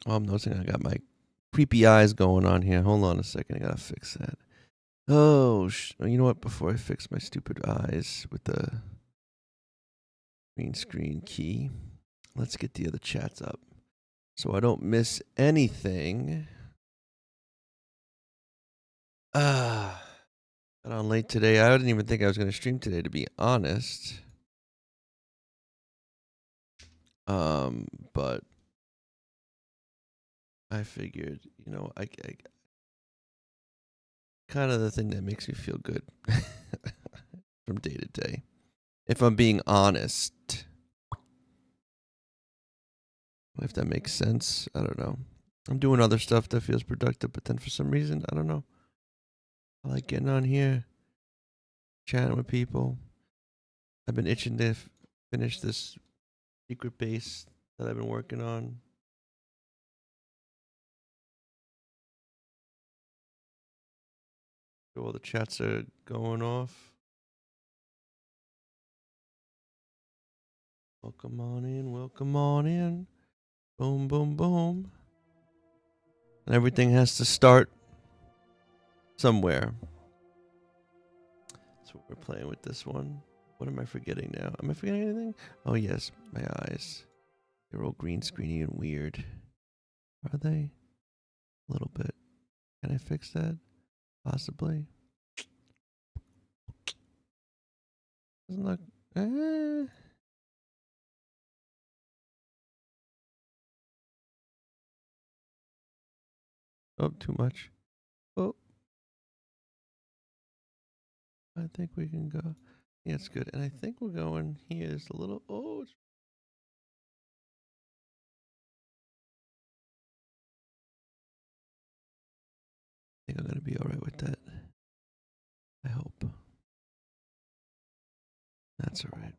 Oh, I'm noticing I got my creepy eyes going on here. Hold on a second. I gotta fix that. Oh, you know what? Before I fix my stupid eyes with the green screen key, let's get the other chats up so I don't miss anything. Got on late today. I didn't even think I was going to stream today, to be honest. But I figured, I kind of the thing that makes me feel good from day to day. If I'm being honest. If that makes sense. I don't know. I'm doing other stuff that feels productive, but then for some reason, I don't know. I like getting on here, chatting with people. I've been itching to finish this secret base that I've been working on. So all the chats are going off. Welcome on in, welcome on in. Boom, boom, boom. And everything has to start somewhere. So we're playing with this one. What am I forgetting now? Am I forgetting anything? Oh, yes, my eyes. They're all green screeny and weird. Are they? A little bit. Can I fix that? Possibly. Doesn't look. Oh, too much. Oh. I think we can go. Yeah, it's good. And I think we're going here. It's a little. Oh, it's. I think I'm going to be all right with that. I hope. That's all right.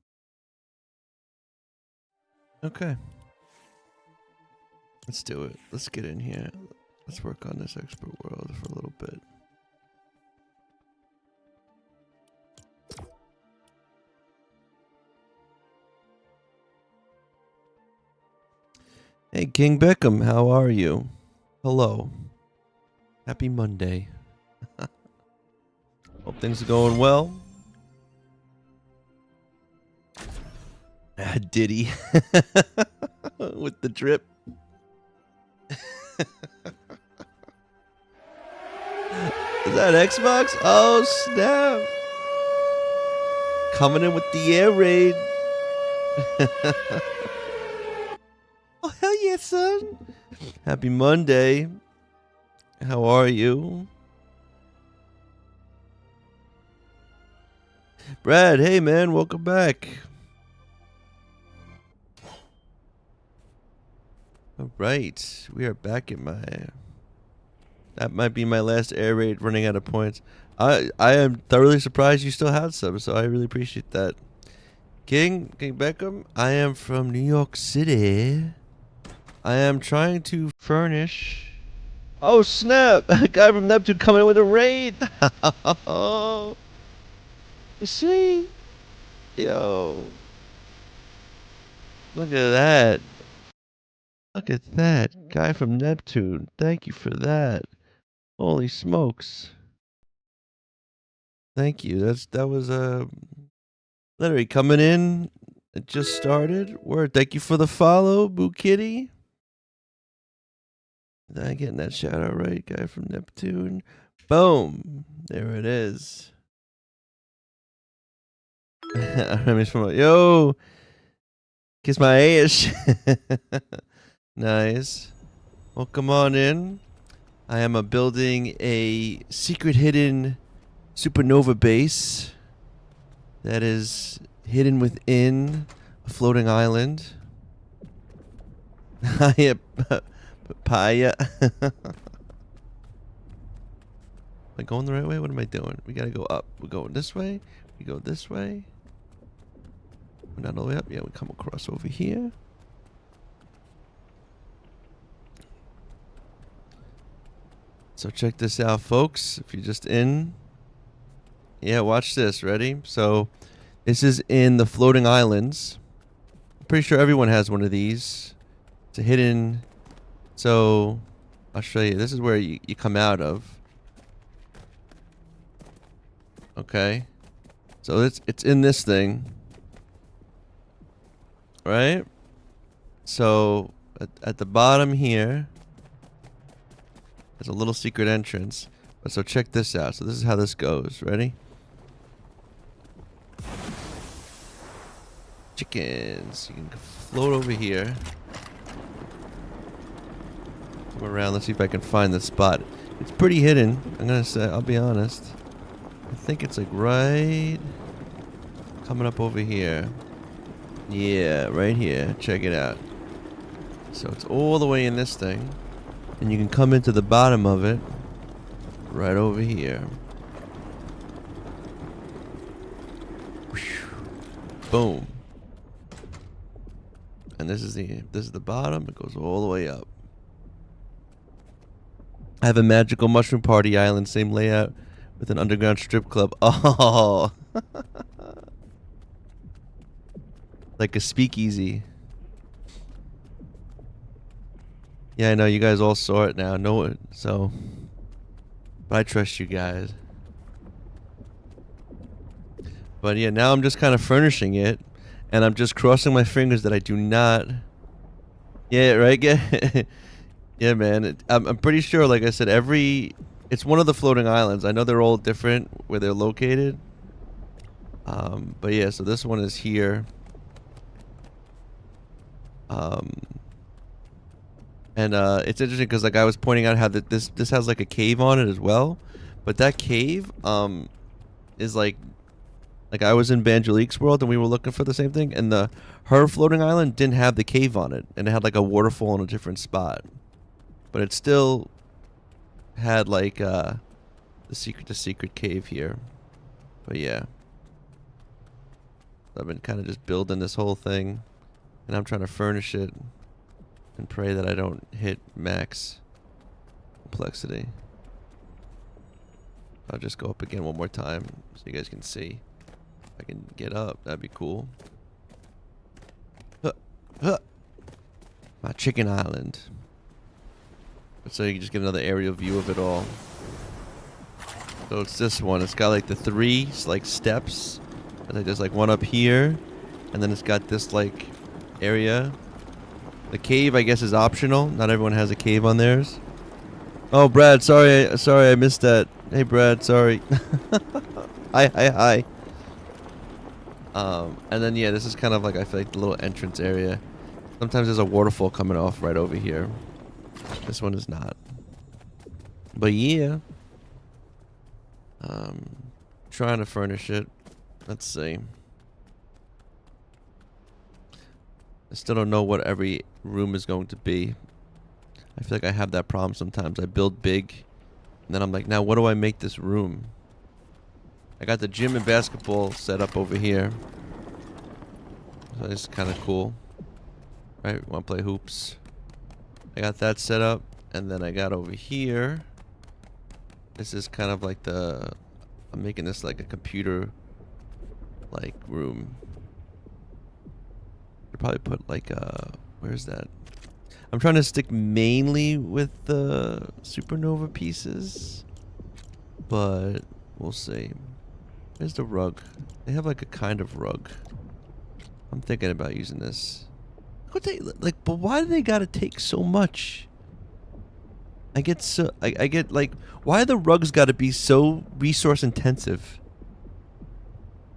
Okay. Let's do it. Let's get in here. Let's work on this expert world for a little bit. Hey, King Beckham, how are you? Hello. Happy Monday. Hope things are going well. Diddy. With the drip. Is that Xbox? Oh, snap. Coming in with the air raid. Oh, hell yeah, son. Happy Monday. How are you? Brad, hey, man. Welcome back. All right. We are back at my... That might be my last air raid running out of points. I am thoroughly surprised you still had some, so I really appreciate that. King Beckham, I am from New York City. I am trying to furnish... Oh, snap! A guy from Neptune coming in with a raid! Oh, you see? Yo. Look at that. Look at that. Guy from Neptune. Thank you for that. Holy smokes. Thank you. That was literally coming in. It just started. Word. Thank you for the follow, Boo Kitty. Did I getting that shout out right? Guy from Neptune. Boom. There it is. Yo. Kiss my ass. Nice. Well, come on in. I am building a secret hidden supernova base that is hidden within a floating island. Papaya. Am I going the right way? What am I doing? We gotta go up. We're going this way. We go this way. We're not all the way up. Yeah, we come across over here. So check this out, folks. If you're just in. Yeah, watch this. Ready? So this is in the floating islands. I'm pretty sure everyone has one of these. It's a hidden So I'll show you. This is where you come out of. Okay. So it's in this thing. Right? So at the bottom here, there's a little secret entrance. But so check this out. So this is how this goes. Ready? Chickens. You can float over here. Come around. Let's see if I can find the spot. It's pretty hidden. I'm gonna say. I'll be honest. I think it's like right coming up over here. Yeah, right here. Check it out. So it's all the way in this thing, and you can come into the bottom of it right over here. Boom. And this is the bottom. It goes all the way up. I have a magical mushroom party island, same layout with an underground strip club. Oh, like a speakeasy. Yeah, I know you guys all saw it now. Know it, so. But I trust you guys. But yeah, now I'm just kind of furnishing it, and I'm just crossing my fingers that I do not. Yeah, right. Yeah, man. I'm pretty sure. Like I said, it's one of the floating islands. I know they're all different where they're located. But yeah, so this one is here. And it's interesting because like I was pointing out how that this has like a cave on it as well, but that cave is like I was in Banjalique's world and we were looking for the same thing, and her floating island didn't have the cave on it, and it had like a waterfall in a different spot, but it still had like the secret cave here. But yeah, I've been kind of just building this whole thing, and I'm trying to furnish it and pray that I don't hit max complexity. I'll just go up again one more time so you guys can see. If I can get up, that'd be cool. My chicken island. So you can just get another aerial view of it all. So it's this one. It's got like the three like steps. And like there's like one up here, and then it's got this like area. The cave, I guess, is optional. Not everyone has a cave on theirs. Oh, Brad, sorry I missed that. Hey, Brad, sorry. Hi. And then yeah, this is kind of like I feel like the little entrance area. Sometimes there's a waterfall coming off right over here. This one is not. But yeah, trying to furnish it. Let's see. I still don't know what every room is going to be. I feel like I have that problem sometimes. I build big, and then I'm like, now what do I make this room? I got the gym and basketball set up over here. So it's kind of cool. Right, want to play hoops. I got that set up, and then I got over here. This is kind of like I'm making this like a computer like room. I'd probably put like where's that? I'm trying to stick mainly with the supernova pieces, but we'll see. Where's the rug? They have like a kind of rug. I'm thinking about using this. What they like? But why do they gotta take so much? I get like, why the rugs gotta be so resource intensive?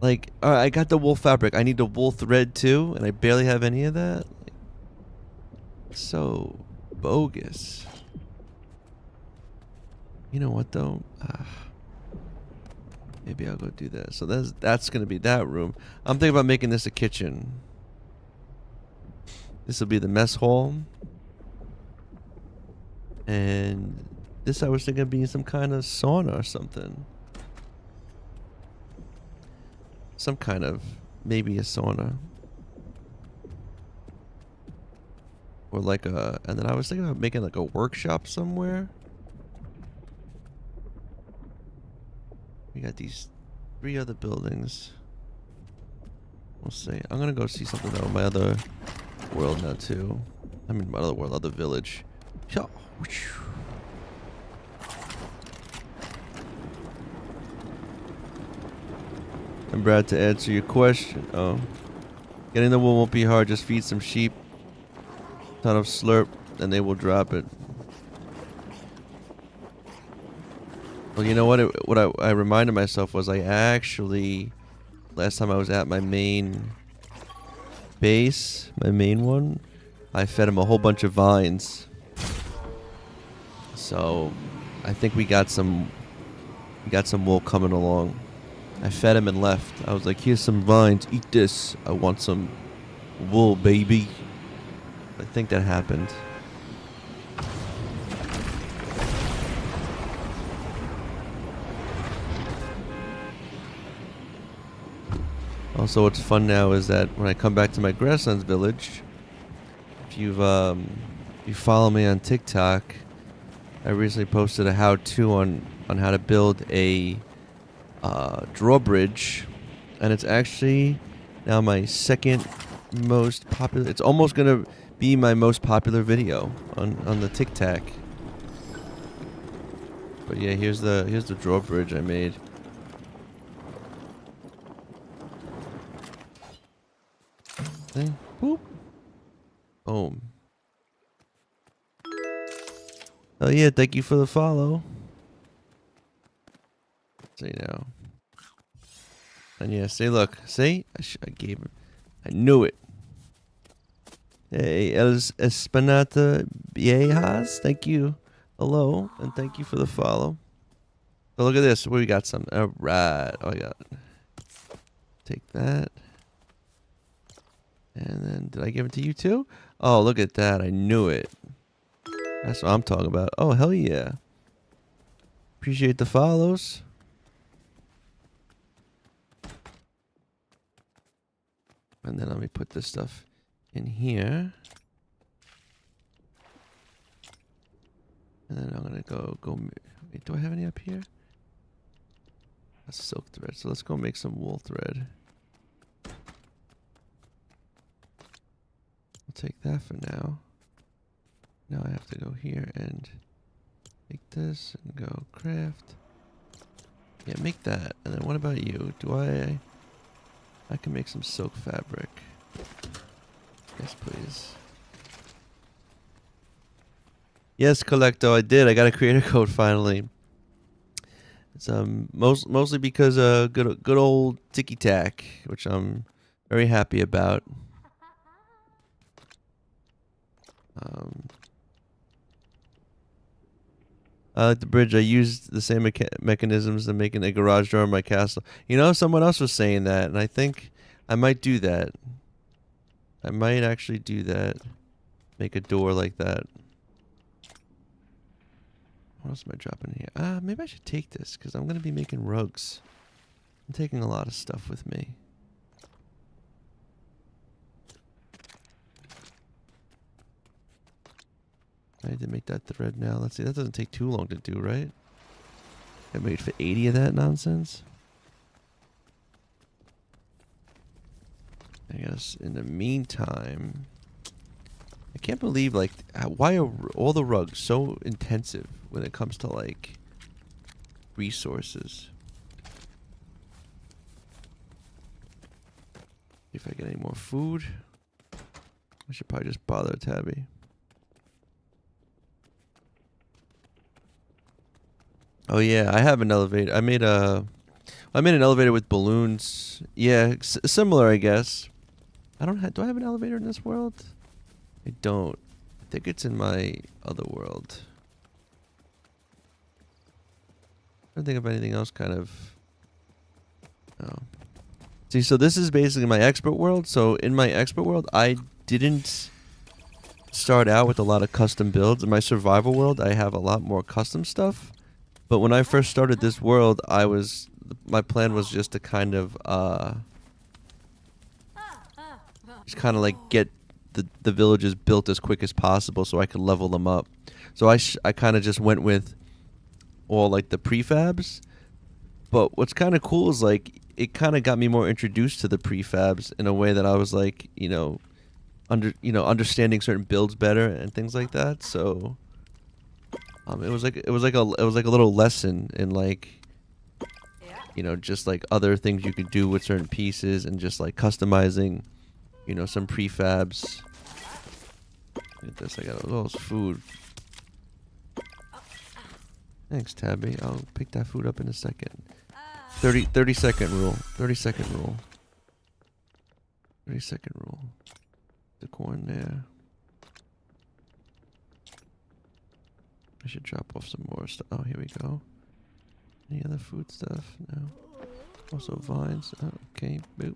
Like, alright, I got the wool fabric. I need the wool thread too, and I barely have any of that. Like, so bogus. You know what though? Maybe I'll go do that. So that's gonna be that room. I'm thinking about making this a kitchen. This will be the mess hall. And this I was thinking of being some kind of sauna or something. Some kind of, maybe a sauna. Or like and then I was thinking about making like a workshop somewhere. We got these 3 other buildings. We'll see. I'm gonna go see something out of my other world now too. I mean my other world, other village. So, and Brad, to answer your question, getting the wool won't be hard. Just feed some sheep, ton of slurp, and they will drop it. Well, you know what? I reminded myself was I actually, last time I was at my main base, my main one, I fed him a whole bunch of vines. So, I think we got some wool coming along. I fed him and left. I was like, here's some vines, eat this. I want some wool, baby. I think that happened. Also, what's fun now is that when I come back to my grasslands village, if you follow me on TikTok, I recently posted a how-to on how to build a drawbridge, and it's actually now my second most popular. It's almost gonna be my most popular video on the TikTok. But yeah, here's the drawbridge I made. Okay. Boop. Boom. Oh yeah, thank you for the follow. See now. And yeah, see, look, see, I gave him. I knew it. Hey, Espinata Viejas, thank you. Hello, and thank you for the follow. So look at this. We got some. All right. Oh, I got. Take that. And then, did I give it to you too? Oh, look at that. I knew it. That's what I'm talking about. Oh, hell yeah. Appreciate the follows. And then let me put this stuff in here. And then I'm going to go. Wait, do I have any up here? A silk thread. So let's go make some wool thread. Take that for now. Now I have to go here and make this and go craft. Yeah, make that. And then what about you? I can make some silk fabric. Yes, please. Yes, Collecto, I did. I got a creator code finally. It's mostly because good old Tiki Tack, which I'm very happy about. I like the bridge. I used the same mechanisms to make a garage door in my castle. You know, someone else was saying that, and I think I might do that. I might actually do that. Make a door like that. What else am I dropping here? Maybe I should take this, because I'm going to be making rugs. I'm taking a lot of stuff with me. I need to make that thread now. Let's see. That doesn't take too long to do, right? I made for 80 of that nonsense. I guess in the meantime, I can't believe, like, why are all the rugs so intensive when it comes to, like, resources? If I get any more food, I should probably just bother Tabby. Oh yeah, I have an elevator. I made an elevator with balloons. Yeah, similar, I guess. Do I have an elevator in this world? I don't. I think it's in my other world. I don't think of anything else kind of. Oh. See, so this is basically my expert world. So in my expert world, I didn't start out with a lot of custom builds. In my survival world, I have a lot more custom stuff. But when I first started this world, my plan was just to kind of like get the villages built as quick as possible so I could level them up. So I kind of just went with all like the prefabs. But what's kind of cool is like it kind of got me more introduced to the prefabs in a way that I was like, understanding certain builds better and things like that. So it was like a little lesson in like, you know, just like other things you could do with certain pieces and just like customizing, you know, some prefabs. Look at this, I got all this food. Thanks, Tabby. I'll pick that food up in a second. 30 second rule. 30 second rule. 30 second rule. The corn there. I should drop off some more stuff. Oh, here we go. Any other food stuff? No. Also vines. Oh, okay. Boop.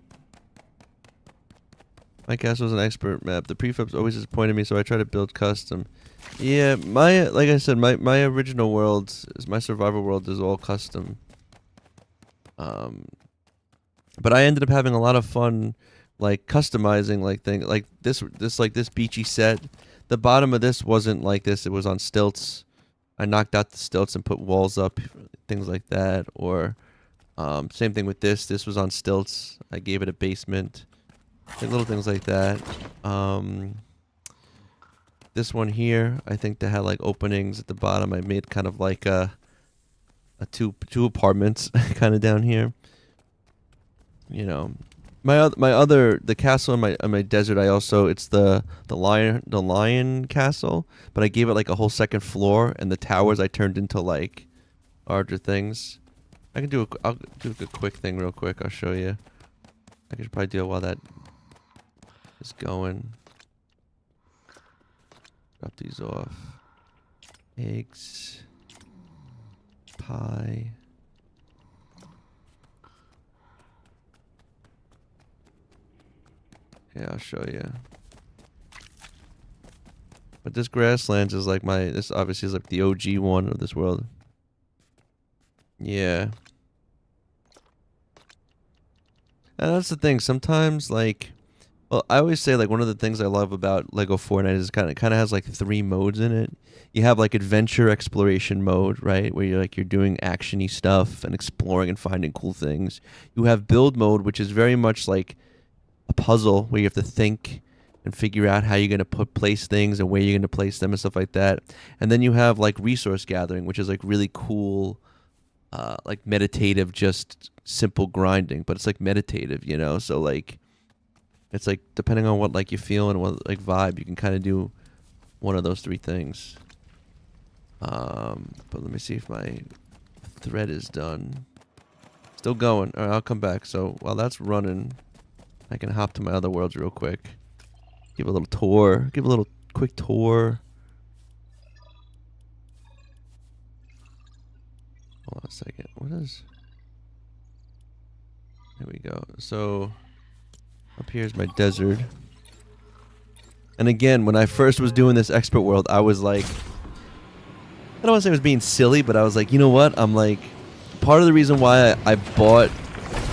My castle was an expert map. The prefabs always disappointed me, so I try to build custom. Yeah, like I said, my original world, my survival world is all custom. But I ended up having a lot of fun, like customizing like things like this beachy set. The bottom of this wasn't like this; it was on stilts. I knocked out the stilts and put walls up, things like that. Or same thing with this. This was on stilts. I gave it a basement. Like little things like that. This one here, I think they had like openings at the bottom. I made kind of like a two apartments kind of down here. You know, the castle in my desert. I also it's the lion castle, but I gave it like a whole second floor, and the towers I turned into like larger things. I'll do a quick thing real quick. I'll show you. I could probably do it while that is going. Drop these off. Eggs. Pie. Yeah, I'll show you. But this grasslands is like this obviously is like the OG one of this world. Yeah. And that's the thing. Sometimes like, well, I always say like one of the things I love about Lego Fortnite is kind of has like 3 modes in it. You have like adventure exploration mode, right, where you're doing actiony stuff and exploring and finding cool things. You have build mode, which is very much like a puzzle where you have to think and figure out how you're going to place things and where you're going to place them and stuff like that. And then you have like resource gathering, which is like really cool, like meditative, just simple grinding, but it's like meditative, you know? So like, it's like depending on what like you feel and what like vibe, you can kind of do one of those 3 things. But let me see if my thread is done. Still going. All right, I'll come back. So while that's running, I can hop to my other worlds real quick. Give a little tour. Give a little quick tour. Hold on a second. What is... There we go. So up here's my desert. And again, when I first was doing this expert world, I was like, I don't want to say I was being silly, but I was like, you know what? I'm like, part of the reason why I bought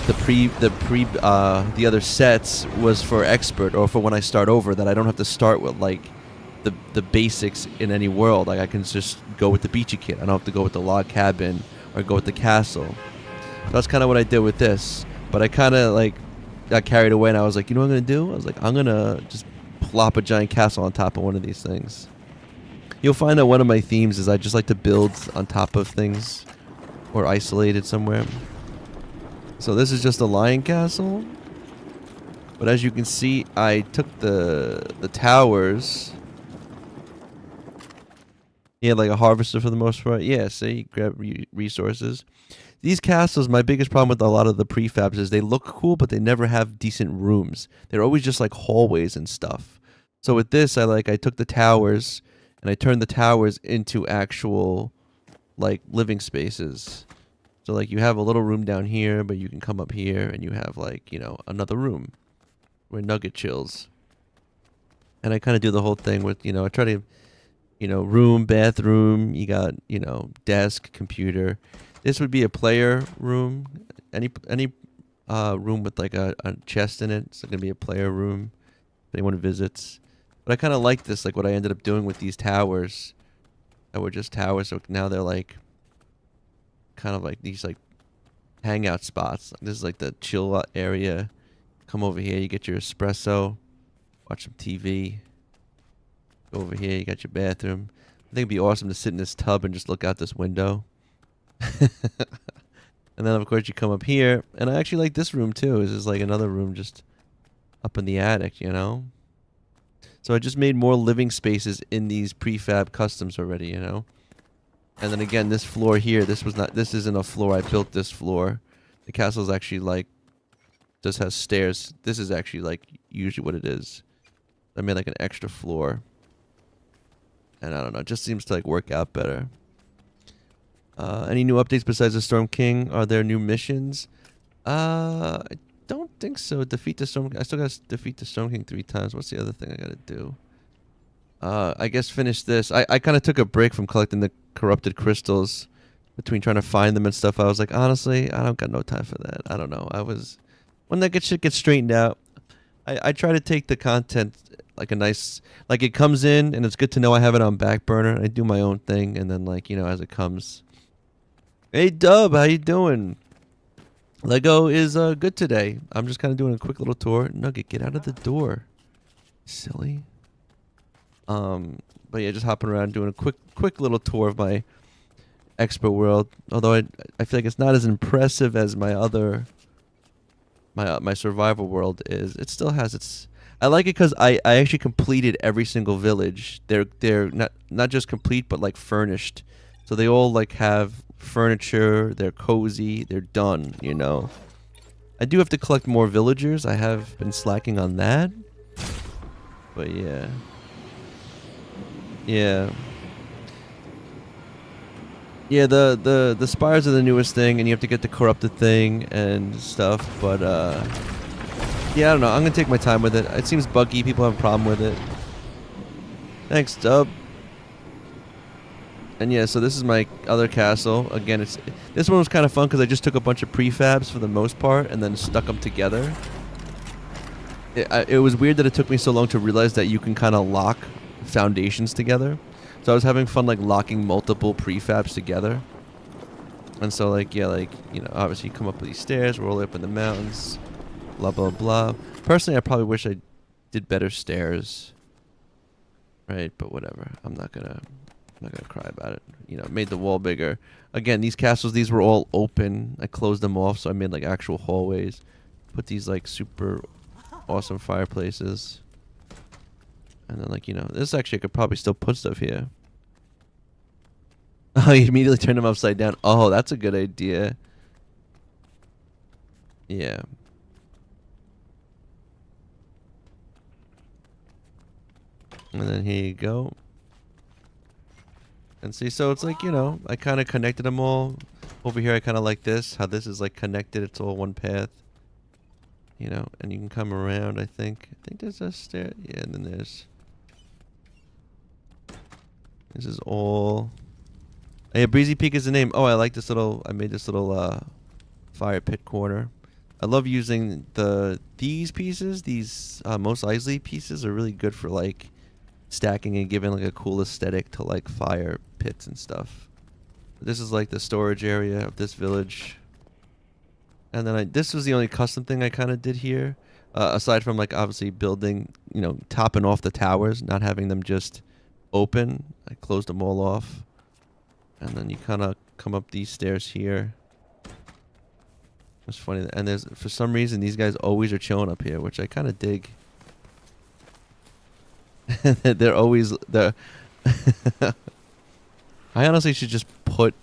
the other sets was for expert, or for when I start over, that I don't have to start with like the basics in any world. Like I can just go with the beachy kit. I don't have to go with the log cabin or go with the castle. So that's kind of what I did with this. But I kind of like got carried away, and I was like, you know what I'm gonna do? I was like, I'm gonna just plop a giant castle on top of one of these things. You'll find that one of my themes is I just like to build on top of things or isolated somewhere. So this is just a lion castle. But as you can see, I took the towers. Yeah, like a harvester for the most part. Yeah, see, grab resources. These castles, my biggest problem with a lot of the prefabs is they look cool, but they never have decent rooms. They're always just like hallways and stuff. So with this, I took the towers and I turned the towers into actual like living spaces. So like you have a little room down here, but you can come up here and you have like, you know, another room where Nugget chills. And I kind of do the whole thing with, you know, I try to, you know, room, bathroom, you got, you know, desk, computer. This would be a player room. Any room with like a chest in it. It's going to be a player room if anyone visits. But I kind of like this, like what I ended up doing with these towers that were just towers. So now they're like kind of like these like hangout spots. This is like the chill area. Come over here, you get your espresso, watch some TV. Go over here, you got your bathroom. think it'd be awesome to sit in this tub and just look out this window. And then of course you come up here, and I actually like this room too. This is like another room just up in the attic, you know? So I just made more living spaces in these prefab customs already, you know? And then again, this floor here, this isn't a floor. I built this floor. The castle's actually like, just has stairs. This is actually like usually what it is. I made like an extra floor. And I don't know, it just seems to like work out better. Any new updates besides the Storm King? Are there new missions? I don't think so. Defeat the Storm. I still gotta defeat the Storm King 3 times. What's the other thing I gotta do? I guess finish this. I kind of took a break from collecting the corrupted crystals between trying to find them and stuff. I was like, honestly, I don't got no time for that. I don't know. When that shit gets straightened out, I try to take the content like a nice, like it comes in and it's good to know I have it on back burner. I do my own thing and then like, you know, as it comes. Hey Dub, how you doing? Lego is good today. I'm just kind of doing a quick little tour. Nugget, get out of the door. Silly. But yeah, just hopping around doing a quick little tour of my expert world. Although I feel like it's not as impressive as my other my survival world is. It still has its. I like it because I actually completed every single village. They're not just complete but like furnished. So they all like have furniture, they're cozy, they're done, you know. I do have to collect more villagers. I have been slacking on that. But yeah. Yeah. Yeah, the spires are the newest thing and you have to get the corrupted thing and stuff, but yeah, I don't know. I'm gonna take my time with it. It seems buggy, people have a problem with it. Thanks, Dub. And yeah, so this is my other castle. Again, this one was kind of fun because I just took a bunch of prefabs for the most part and then stuck them together. It was weird that it took me so long to realize that you can kind of lock foundations together. So I was having fun like locking multiple prefabs together. And so like, yeah, like, you know, obviously you come up with these stairs, roll up in the mountains, blah, blah, blah. Personally, I probably wish I did better stairs. Right, but whatever. I'm not gonna cry about it. You know, made the wall bigger. Again, these castles, these were all open. I closed them off, so I made like actual hallways. Put these like super awesome fireplaces. And then like, you know, this actually I could probably still put stuff here. Oh, you immediately turned them upside down. Oh, that's a good idea. Yeah. And then here you go. And see, so it's like, you know, I kind of connected them all. Over here, I kind of like this, how this is like connected. It's all one path. You know, and you can come around, I think. I think there's a stair. Yeah, and then there's... This is all... Oh, yeah, Breezy Peak is the name. Oh, I like this little... I made this little fire pit corner. I love using these pieces. These Mos Eisley pieces are really good for like stacking and giving like a cool aesthetic to like fire pits and stuff. This is like the storage area of this village. And then this was the only custom thing I kind of did here. Aside from like obviously building, you know, topping off the towers, not having them just open. I closed them all off. And then you kind of come up these stairs here. It's funny. And there's, for some reason, these guys always are chilling up here, which I kind of dig. They're always... I honestly should just put...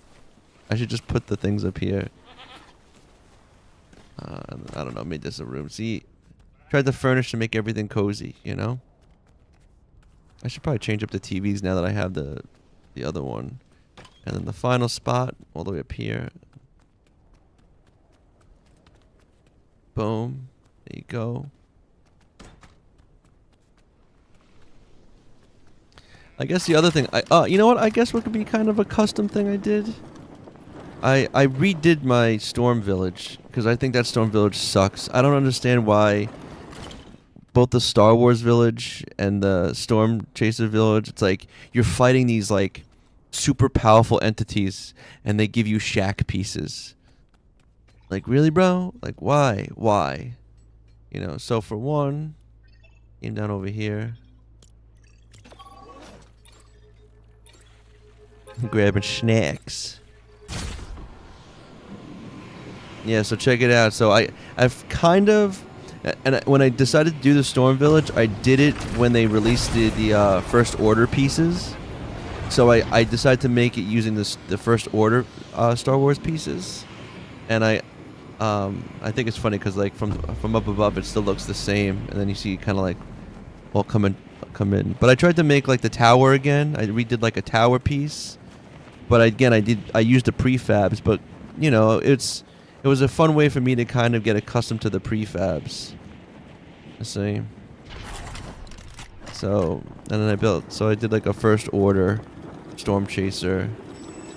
I should just put the things up here. I don't know. Made this a room. See, tried to furnish to make everything cozy, you know? I should probably change up the TVs now that I have the other one. And then the final spot, all the way up here. Boom. There you go. I guess the other thing, you know what? I guess what could be kind of a custom thing I did. I redid my Storm Village because I think that Storm Village sucks. I don't understand why both the Star Wars Village and the Storm Chaser Village, it's like you're fighting these like super powerful entities and they give you shack pieces. Like, really, bro? Like, why? Why? You know, so for one, came down over here. Grabbing snacks. Yeah, so check it out. So I've kind of, and when I decided to do the Storm Village, I did it when they released the First Order pieces. So I decided to make it using the First Order Star Wars pieces, and I think it's funny because like from up above it still looks the same, and then you see kind of like all come in. But I tried to make like the tower again. I redid like a tower piece, but I used the prefabs. But you know it was a fun way for me to kind of get accustomed to the prefabs. Let's see. So and then I did like a First Order Storm Chaser.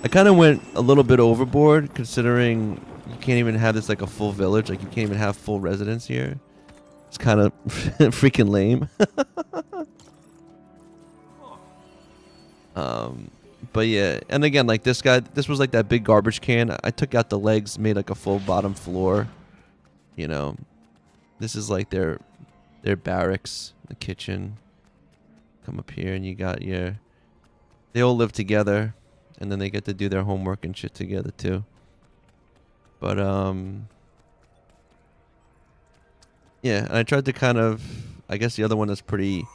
I kind of went a little bit overboard considering you can't even have this like a full village. Like you can't even have full residents here. It's kind of freaking lame. But yeah, and again, like this was like that big garbage can. I took out the legs, made like a full bottom floor. You know, this is like their barracks, the kitchen. Come up here and you got they all live together, and then they get to do their homework and shit together too. But yeah, and I tried to kind of, I guess the other one that's pretty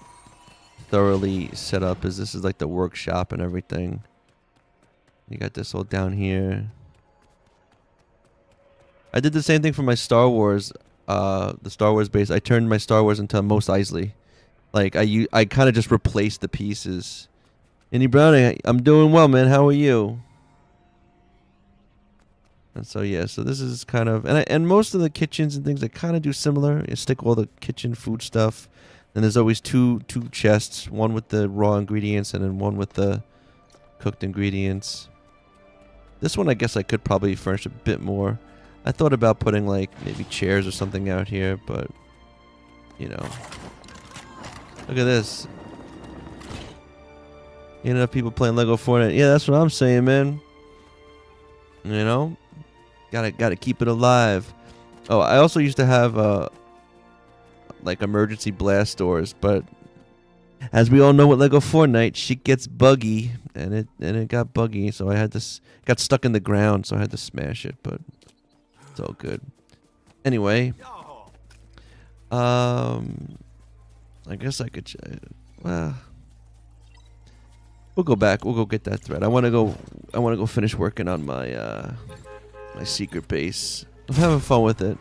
thoroughly set up is this is like the workshop and everything. You got this all down here. I did the same thing for my Star Wars, the Star Wars base. I turned my Star Wars into Mos Eisley. Like I kind of just replaced the pieces. Andy Browning, I'm doing well, man. How are you? And so yeah, so this is kind of and most of the kitchens and things that kind of do similar. You stick all the kitchen food stuff, and there's always two chests, one with the raw ingredients and then one with the cooked ingredients. This one I guess I could probably furnish a bit more. I thought about putting like maybe chairs or something out here, but you know, look at this. You know, people playing Lego Fortnite. Yeah, that's what I'm saying, man. You know, gotta keep it alive. Oh, I also used to have like emergency blast doors, but as we all know with Lego Fortnite, shit gets buggy, and it got buggy, so I got stuck in the ground, so I had to smash it, but it's all good. Anyway, I guess I could. Well. We'll go back. We'll go get that thread. I want to go finish working on my my secret base. I'm having fun with it.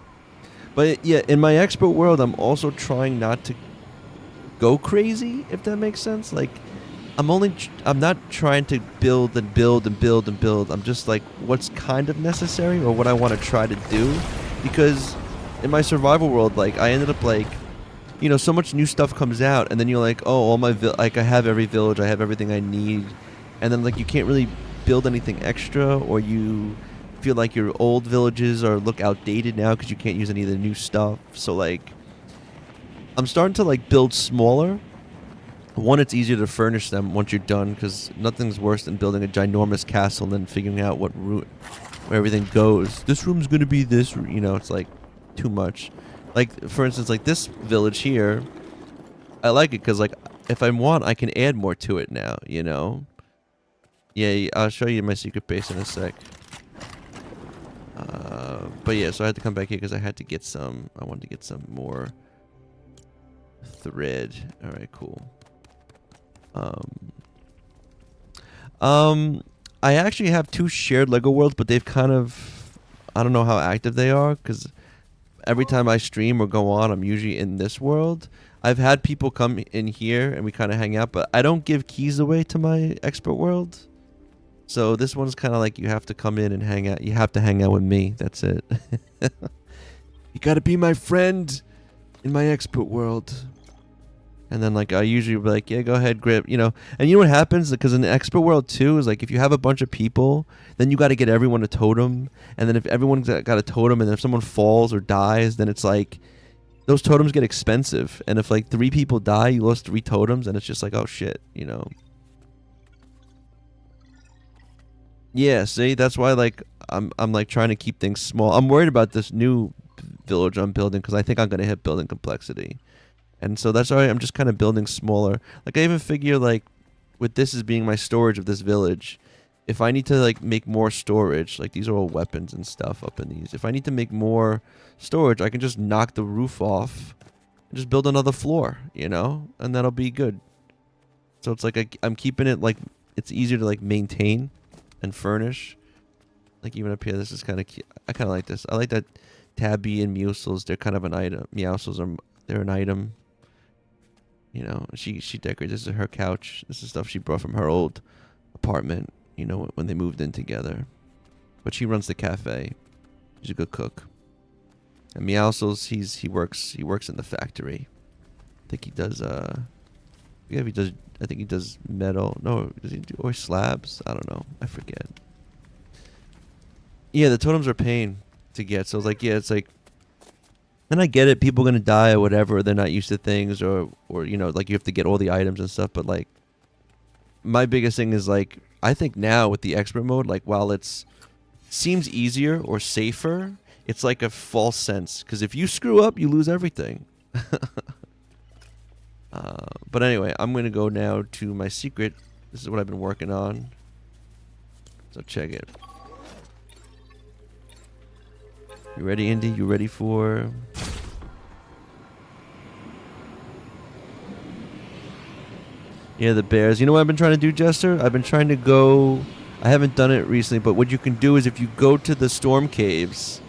But yeah, in my expert world, I'm also trying not to go crazy, if that makes sense. Like, I'm not trying to build and build and build and build. I'm just like what's kind of necessary or what I want to try to do, because in my survival world, like I ended up like. You know, so much new stuff comes out, and then you're like, oh, all my like I have every village, I have everything I need, and then like you can't really build anything extra, or you feel like your old villages look outdated now because you can't use any of the new stuff. So like, I'm starting to like build smaller. One, it's easier to furnish them once you're done, because nothing's worse than building a ginormous castle and then figuring out what route where everything goes. This room's gonna be this, you know, it's like too much. Like, for instance, like this village here, I like it because, like, if I want, I can add more to it now, you know? Yeah, I'll show you my secret base in a sec. But yeah, so I had to come back here because I wanted to get some more thread. Alright, cool. I actually have 2 shared Lego worlds, but they've kind of, I don't know how active they are, because every time I stream or go on, I'm usually in this world. I've had people come in here and we kind of hang out, but I don't give keys away to my expert world. So this one's kind of like you have to come in and hang out. You have to hang out with me. That's it. You got to be my friend in my expert world. And then like I usually be like, yeah, go ahead, grip, you know. And you know what happens? Because in the expert world too is like if you have a bunch of people, then you got to get everyone a totem. And then if everyone's got a totem, and then if someone falls or dies, then it's like those totems get expensive. And if like 3 people die, you lost 3 totems, and it's just like, oh shit, you know. Yeah, see, that's why like I'm like trying to keep things small. I'm worried about this new village I'm building because I think I'm gonna hit building complexity. And so that's why I'm just kind of building smaller. Like I even figure like with this as being my storage of this village, if I need to like make more storage, like these are all weapons and stuff up in these. If I need to make more storage, I can just knock the roof off and just build another floor, you know, and that'll be good. So it's like I'm keeping it like it's easier to like maintain and furnish. Like even up here, this is kind of cute. I kind of like this. I like that Tabby and Meowscles, they're kind of an item. Meowscles they're an item. You know, she decorates. This is her couch. This is stuff she brought from her old apartment. You know, when they moved in together. But she runs the cafe. She's a good cook. And Meowscles, he works in the factory. I think he does. Yeah, he does. I think he does metal. No, does he do or slabs? I don't know. I forget. Yeah, the totems are a pain to get. So it's like, yeah, it's like. And I get it. People are gonna die or whatever. They're not used to things, or you know, like you have to get all the items and stuff. But like, my biggest thing is like, I think now with the expert mode, like while it's seems easier or safer, it's like a false sense. Because if you screw up, you lose everything. But anyway, I'm going to go now to my secret. This is what I've been working on. So check it. You ready, Indy? You ready for... Yeah, the bears. You know what I've been trying to do, Jester? I've been trying to go... I haven't done it recently, but what you can do is if you go to the storm caves,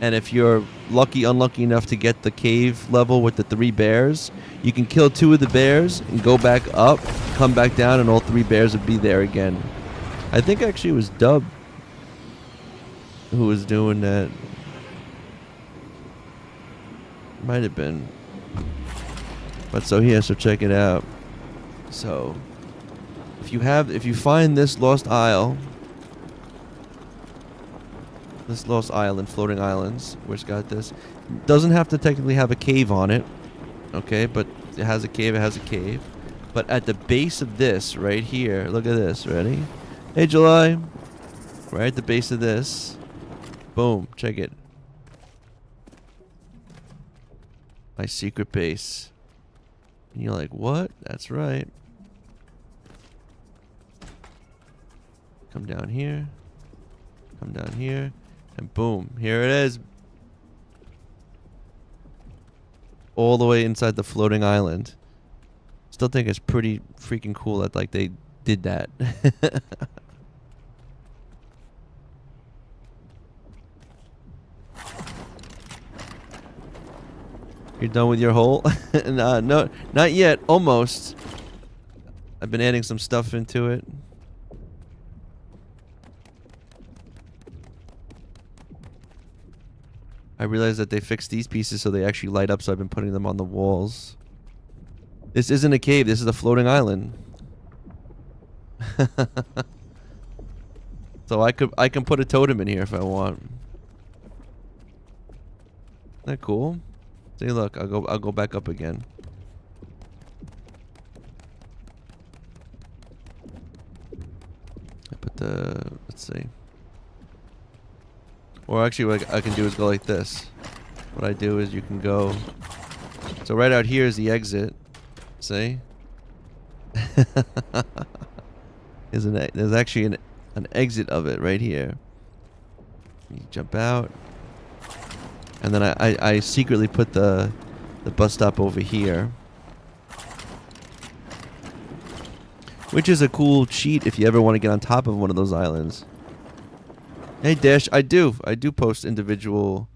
and if you're unlucky enough to get the cave level with the 3 bears, you can kill 2 of the bears and go back up, come back down, and all 3 bears would be there again. I think actually it was Dub who was doing that. Might have been. But so here, so check it out. So if you find this lost isle, floating islands, where it's got this, doesn't have to technically have a cave on it, okay, but it has a cave, but at the base of this, right here, look at this, ready? Hey, July, right at the base of this, boom, check it. My secret base. And you're like, what? That's right. Come down here, and boom, here it is. All the way inside the floating island. Still think it's pretty freaking cool that like they did that. You're done with your hole? No, not yet. Almost. I've been adding some stuff into it. I realized that they fixed these pieces so they actually light up, so I've been putting them on the walls. This isn't a cave, this is a floating island. So I can put a totem in here if I want. Isn't that cool? See, look, I'll go back up again. I put the, let's see. Or actually what I can do is go like this. What I do is you can go... So right out here is the exit. See? There's actually an exit of it right here. You jump out. And then I secretly put the bus stop over here. Which is a cool cheat if you ever want to get on top of one of those islands. Hey Dash, I do post individual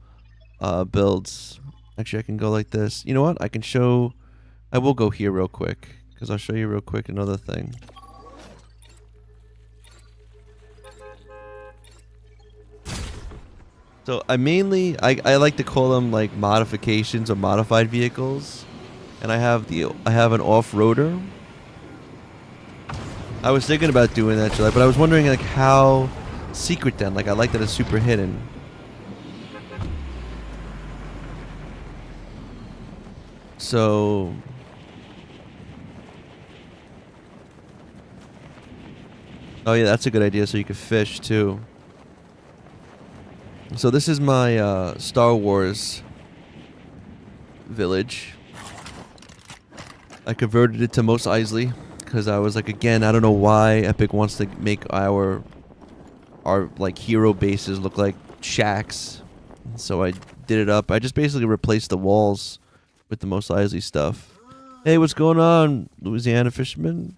builds. Actually, I can go like this. You know what? I will go here real quick because I'll show you real quick another thing. So I like to call them like modifications or modified vehicles, and I have an off-roader. I was thinking about doing that, July, but I was wondering like how secret then. Like I like that it's super hidden. So oh yeah, that's a good idea. So you could fish too. So this is my Star Wars village. I converted it to Mos Eisley because I was like, again, I don't know why Epic wants to make our our like hero bases look like shacks. So I did it up. I just basically replaced the walls with the Mos Eisley stuff. Hey, what's going on, Louisiana fisherman?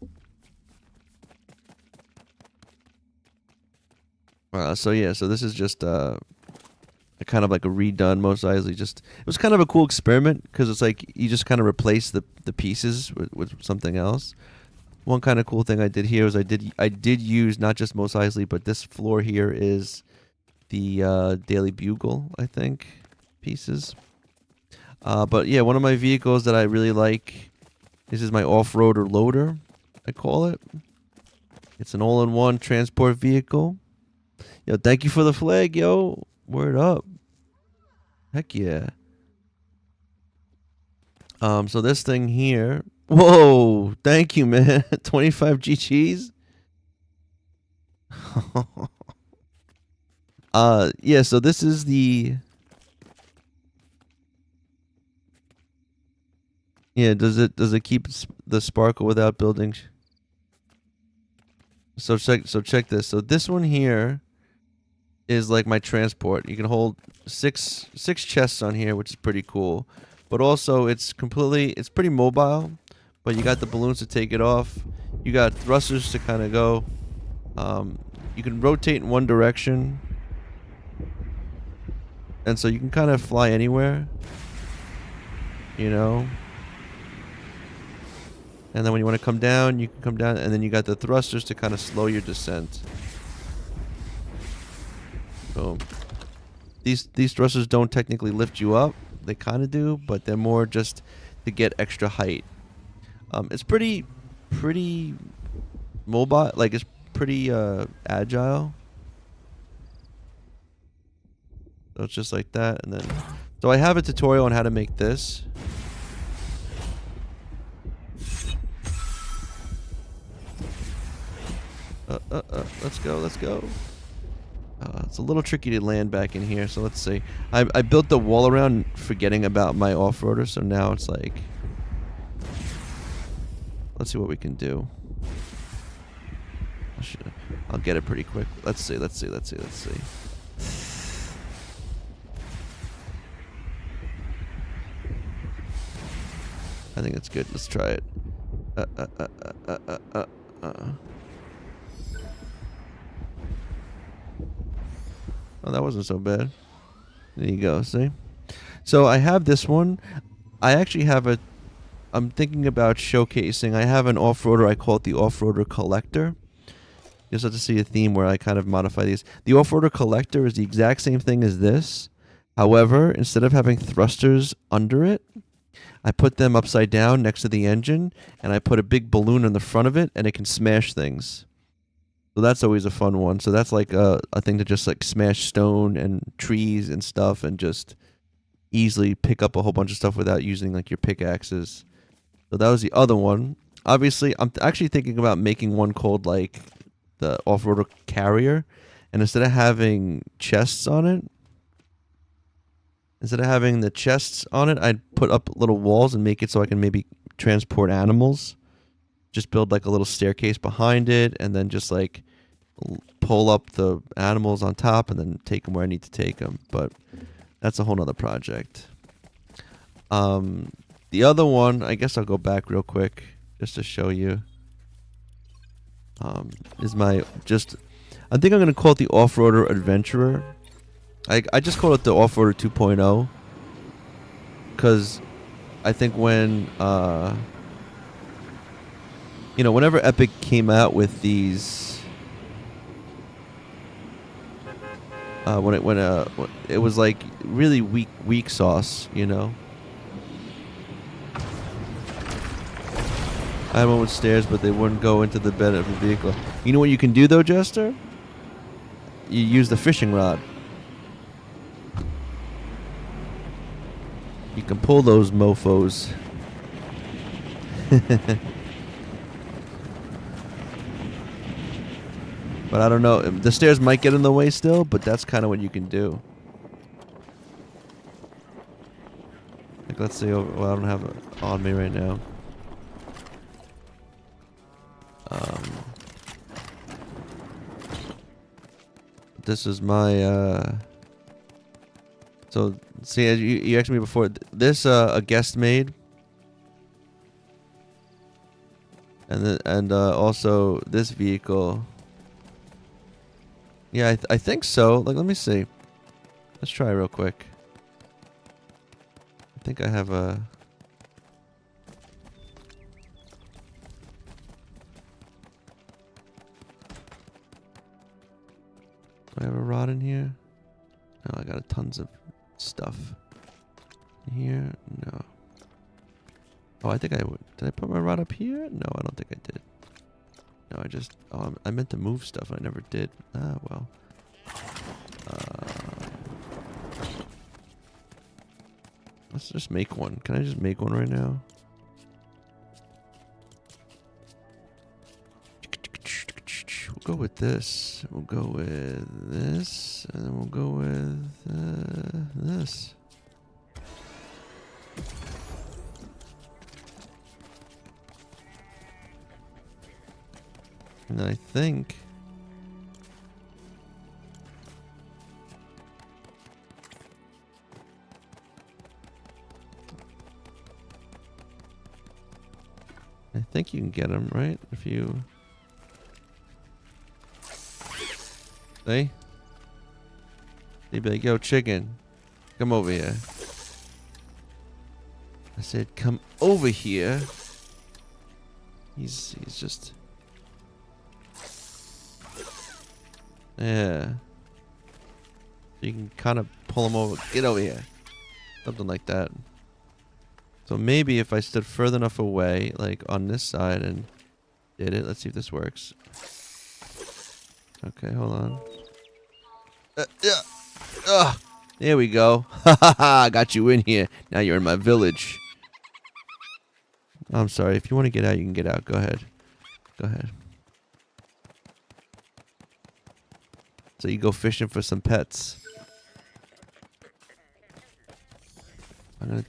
So yeah, so this is just a kind of like a redone Mos Eisley. Just it was kind of a cool experiment because it's like you just kind of replace the pieces with something else. One kind of cool thing I did here was I did use not just Mos Eisley, but this floor here is the Daily Bugle, I think, pieces. But yeah, one of my vehicles that I really like. This is my off-roader loader, I call it. It's an all-in-one transport vehicle. Yo, thank you for the flag, yo. Word up. Heck yeah. So this thing here. Whoa, thank you, man. 25 GGs. Yeah, so this is the. Yeah, does it keep the sparkle without building? So check this. So this one here is like my transport. You can hold six chests on here, which is pretty cool. But also it's pretty mobile, but you got the balloons to take it off. You got thrusters to kind of go. You can rotate in one direction. And so you can kind of fly anywhere. You know? And then when you want to come down, you can come down, and then you got the thrusters to kind of slow your descent. Boom. These thrusters don't technically lift you up. They kind of do, but they're more just to get extra height. It's pretty mobile. Like it's pretty agile. So it's just like that, and then so I have a tutorial on how to make this. Let's go. It's a little tricky to land back in here, so let's see. I built the wall around forgetting about my off-roader, so now it's like... Let's see what we can do. I'll get it pretty quick. Let's see. I think it's good. Let's try it. Oh, that wasn't so bad. There you go, see? So I have this one. I actually have I'm thinking about showcasing. I have an off-roader. I call it the off-roader collector. You just have to see a theme where I kind of modify these. The off-roader collector is the exact same thing as this. However, instead of having thrusters under it, I put them upside down next to the engine, and I put a big balloon in the front of it, and it can smash things. So that's always a fun one. So that's like a thing to just like smash stone and trees and stuff and just easily pick up a whole bunch of stuff without using like your pickaxes. So that was the other one. Obviously, I'm actually thinking about making one called like the off-roader carrier. And instead of having chests on it, I'd put up little walls and make it so I can maybe transport animals. Just build like a little staircase behind it and then just like pull up the animals on top and then take them where I need to take them. But that's a whole nother project. The other one, I guess I'll go back real quick just to show you. Is my I think I'm going to call it the Off-Roader Adventurer. I just call it the Off-Roader 2.0 because I think when whenever Epic came out with these, when it was like really weak sauce, you know. I had one with stairs, but they wouldn't go into the bed of the vehicle. You know what you can do though, Jester? You use the fishing rod. You can pull those mofos. But I don't know. The stairs might get in the way still, but that's kind of what you can do. Like, let's see. Well, I don't have it on me right now. this is my so see, as you asked me before, this a guest made, and also this vehicle. Yeah, I think so. Like, let me see. Let's try real quick. I think I have a. Do I have a rod in here? No, I got tons of stuff. Here? No. Oh, I think I would. Did I put my rod up here? No, I don't think I did. No, I just... Oh, I meant to move stuff. I never did. Ah, well. Let's just make one. Can I just make one right now? We'll go with this. We'll go with this. And then we'll go with this. And I think... you can get them, right? If you... See? They'd be like, yo, chicken, come over here. I said, come over here. He's just... Yeah. You can kind of pull him over. Get over here. Something like that. So maybe if I stood further enough away, like on this side, and did it. Let's see if this works. Okay, hold on. Yeah. There we go. Ha ha ha. I got you in here. Now you're in my village. I'm sorry. If you want to get out, you can get out. Go ahead. Go ahead. So you go fishing for some pets.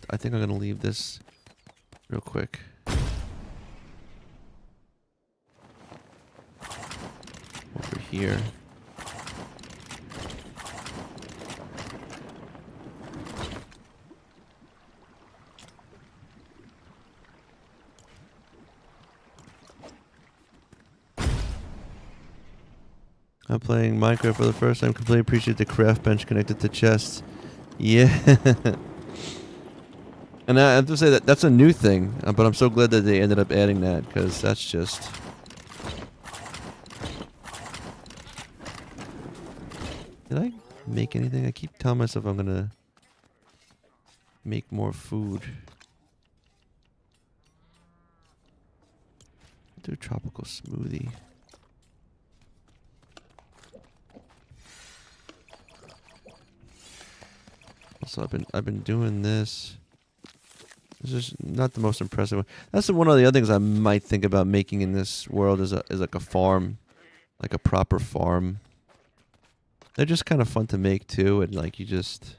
I think I'm gonna leave this real quick. Over here. I'm playing Minecraft for the first time. Completely appreciate the craft bench connected to chests. Yeah. And I have to say that that's a new thing, but I'm so glad that they ended up adding that, because that's just... Did I make anything? I keep telling myself I'm gonna make more food. Do a tropical smoothie. Also, I've been doing this. This is not the most impressive one. That's one of the other things I might think about making in this world is like a farm, like a proper farm. They're just kind of fun to make too, and like you just.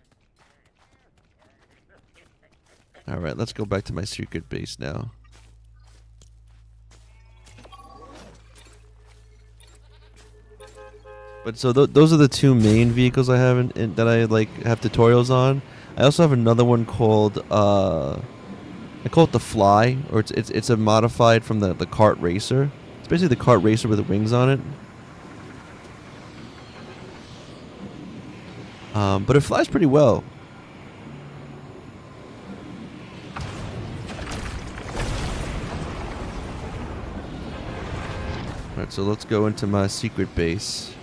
All right, let's go back to my secret base now. But so those are the two main vehicles I have that I like have tutorials on. I also have another one called I call it the Fly, or it's a modified from the kart racer. It's basically the kart racer with the wings on it. But it flies pretty well. Alright, so let's go into my secret base.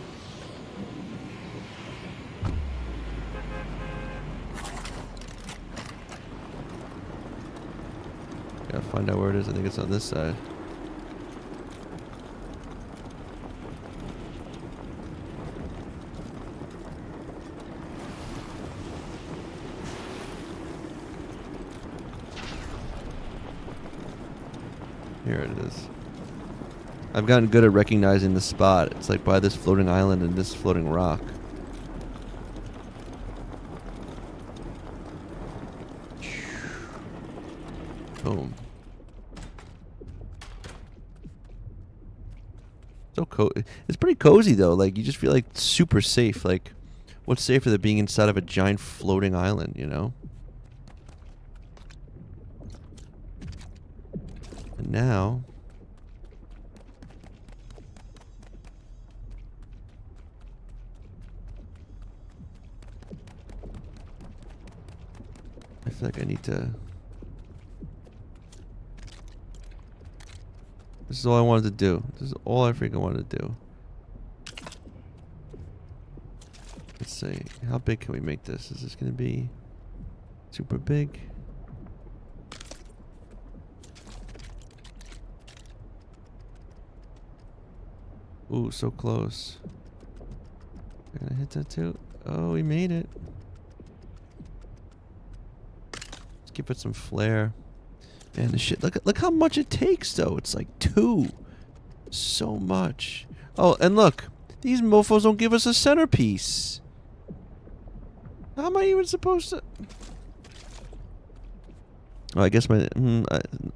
Gotta find out where it is. I think it's on this side. Here it is. I've gotten good at recognizing the spot. It's like by this floating island and this floating rock. Boom. It's pretty cozy though. Like you just feel like super safe. Like what's safer than being inside of a giant floating island, you know? And now I feel like I need to. This is all I wanted to do. This is all I freaking wanted to do. Let's see. How big can we make this? Is this going to be super big? Ooh, so close. We're going to hit that too. Oh, we made it. Let's give it some flair. Man, the shit. Look how much it takes, though. It's like 2. So much. Oh, and look. These mofos don't give us a centerpiece. How am I even supposed to... Oh, I guess I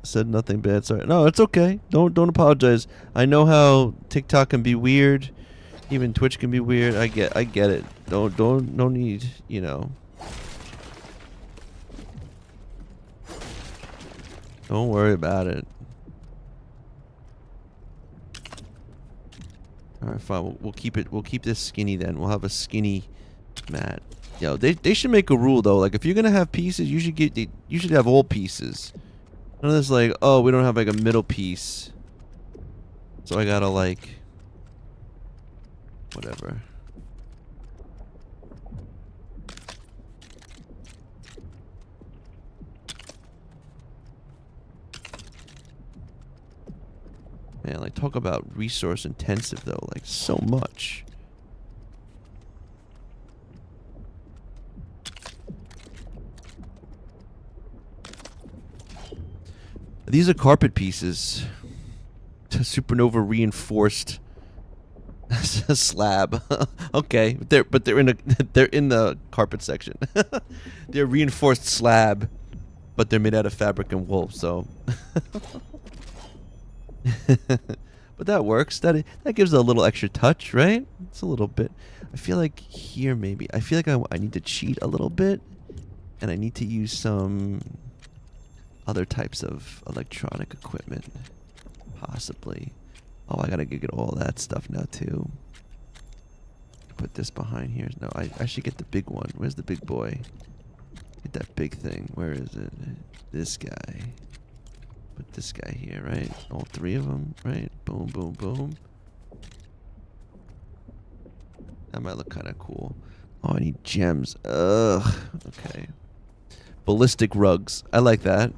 said nothing bad. Sorry. No, it's okay. Don't apologize. I know how TikTok can be weird. Even Twitch can be weird. I get it. No need, you know. Don't worry about it. All right, fine. We'll keep it. We'll keep this skinny then. We'll have a skinny mat. Yo, they should make a rule though. Like if you're gonna have pieces, you should have all pieces. None of this like, oh, we don't have like a middle piece, so I gotta like whatever. Man, like talk about resource intensive though, like so much. These are carpet pieces. Supernova reinforced slab. Okay, they're in the carpet section. They're reinforced slab, but they're made out of fabric and wool. So, but that works. That gives it a little extra touch, right? It's a little bit. I feel like here maybe. I feel like I need to cheat a little bit, and I need to use some other types of electronic equipment, possibly. Oh, I gotta get all that stuff now too. Put this behind here. No, I should get the big one. Where's the big boy? Get that big thing. Where is it? This guy. Put this guy here, right? All 3 of them, right? Boom, boom, boom. That might look kind of cool. Oh, I need gems. Ugh. Okay. Ballistic rugs. I like that.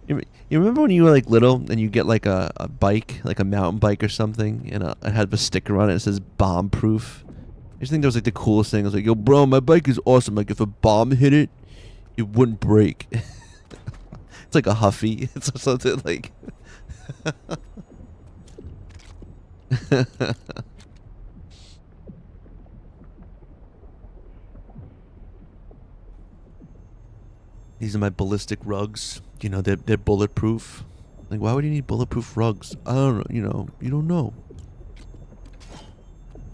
You remember when you were like little and you get like a bike, like a mountain bike or something, and it had a sticker on it that says bomb proof? I just think that was like the coolest thing. I was like, yo, bro, my bike is awesome. Like if a bomb hit it, it wouldn't break. It's like a Huffy. It's something like... These are my ballistic rugs. You know, they're bulletproof. Like, why would you need bulletproof rugs? I don't know. You know, you don't know.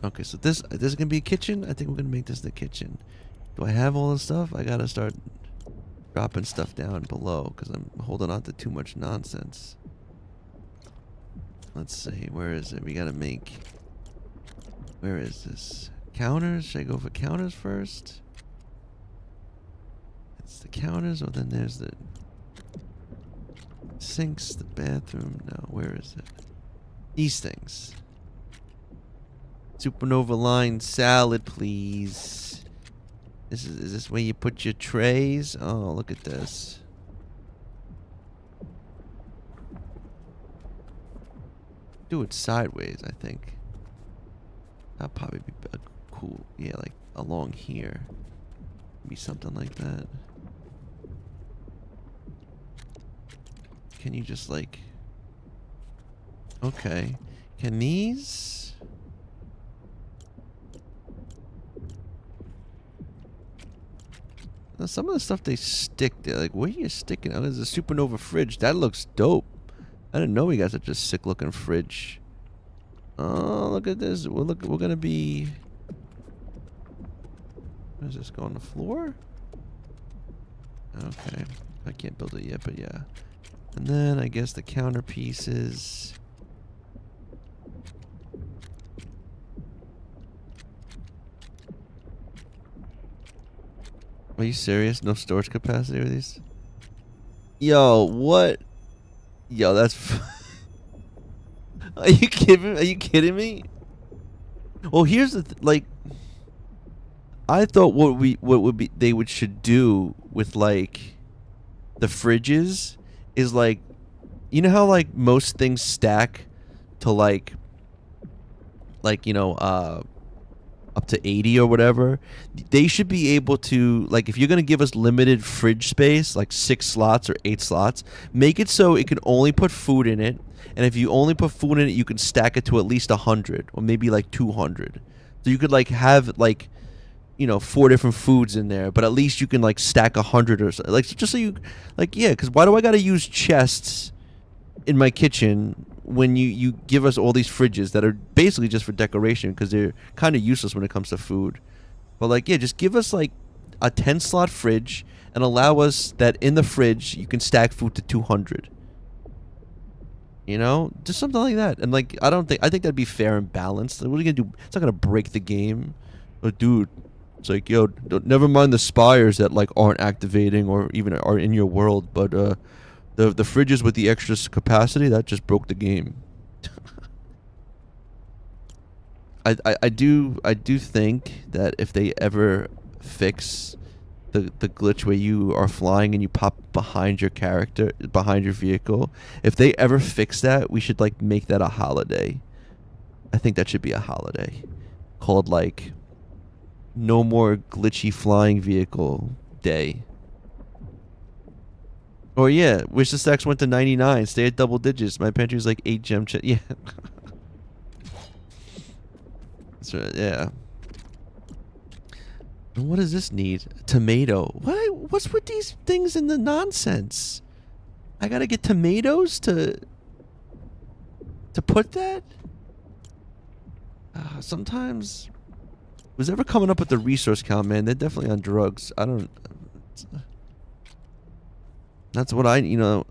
Okay, so this is gonna be a kitchen. I think we're gonna make this the kitchen. Do I have all the stuff? I gotta start dropping stuff down below because I'm holding on to too much nonsense. Let's see, where is it? We gotta make. Where is this? Counters? Should I go for counters first? It's the counters, or then there's the sinks, the bathroom. No, where is it? These things. Supernova line salad, please. Is this where you put your trays? Oh, look at this. Do it sideways, I think. That'll probably be cool. Yeah, like along here. Maybe something like that. Can you just like... Okay. Can these... Now, some of the stuff they stick there, like where are you sticking? Oh, there's a Supernova fridge. That looks dope. I didn't know we got such a sick looking fridge. Oh, look at this. We're gonna be. What is this? Go on the floor? Okay. I can't build it yet, but yeah. And then I guess the counter pieces. Are you serious? No storage capacity with these? Yo, what? Yo, that's. Are you kidding? Are you kidding me? Well, here's the like. I thought what would be they should do with like the fridges is like, you know how like most things stack to like you know up to 80 or whatever. They should be able to, like, if you're going to give us limited fridge space, like 6 slots or 8 slots, make it so it can only put food in it. And if you only put food in it, you can stack it to at least 100 or maybe like 200. So you could like have like, you know, 4 different foods in there, but at least you can like stack 100 or so. Like, just so you, like, yeah, because why do I got to use chests in my kitchen when you give us all these fridges that are basically just for decoration because they're kind of useless when it comes to food? But like, yeah, just give us like a 10 slot fridge and allow us that in the fridge you can stack food to 200. You know, just something like that. And like, I think that'd be fair and balanced. What are you gonna do? It's not gonna break the game. But dude, it's like, yo, never mind the spires that like aren't activating or even are in your world, but the fridges with the extra capacity, that just broke the game. I do think that if they ever fix the glitch where you are flying and you pop behind your character, behind your vehicle, if they ever fix that, we should like make that a holiday. I think that should be a holiday called like no more glitchy flying vehicle day. Or yeah, wish the stacks went to 99. Stay at double digits. My pantry's like 8 gem chest. Yeah. That's right, yeah. And what does this need? Tomato. What's with these things and the nonsense? I gotta get tomatoes to put that? Sometimes. Who's ever coming up with the resource count, man? They're definitely on drugs. I don't. That's what I, you know.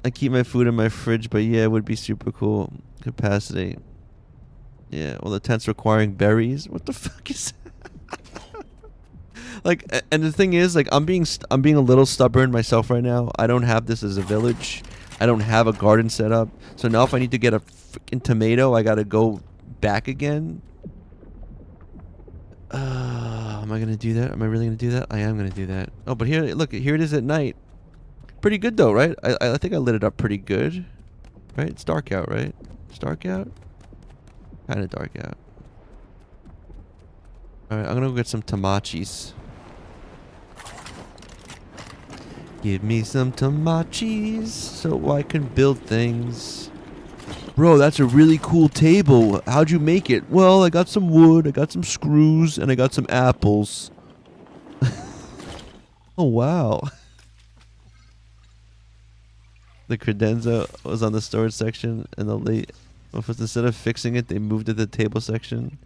I keep my food in my fridge, but yeah, it would be super cool. Capacity. Yeah, well, the tent's requiring berries. What the fuck is that? Like, and the thing is, like, I'm being a little stubborn myself right now. I don't have this as a village. I don't have a garden set up. So now if I need to get a freaking tomato, I gotta go back again. Am I gonna do that? Am I really gonna do that? I am gonna do that. Oh, but here, look, here it is at night. Pretty good though, right? I think I lit it up pretty good. Right? It's dark out, right? It's dark out? Kinda dark out. Alright, I'm gonna go get some tamachis. Give me some tamachis so I can build things. Bro, that's a really cool table. How'd you make it? Well, I got some wood, I got some screws, and I got some apples. Oh, wow. The credenza was on the storage section, and instead of fixing it, they moved it to the table section.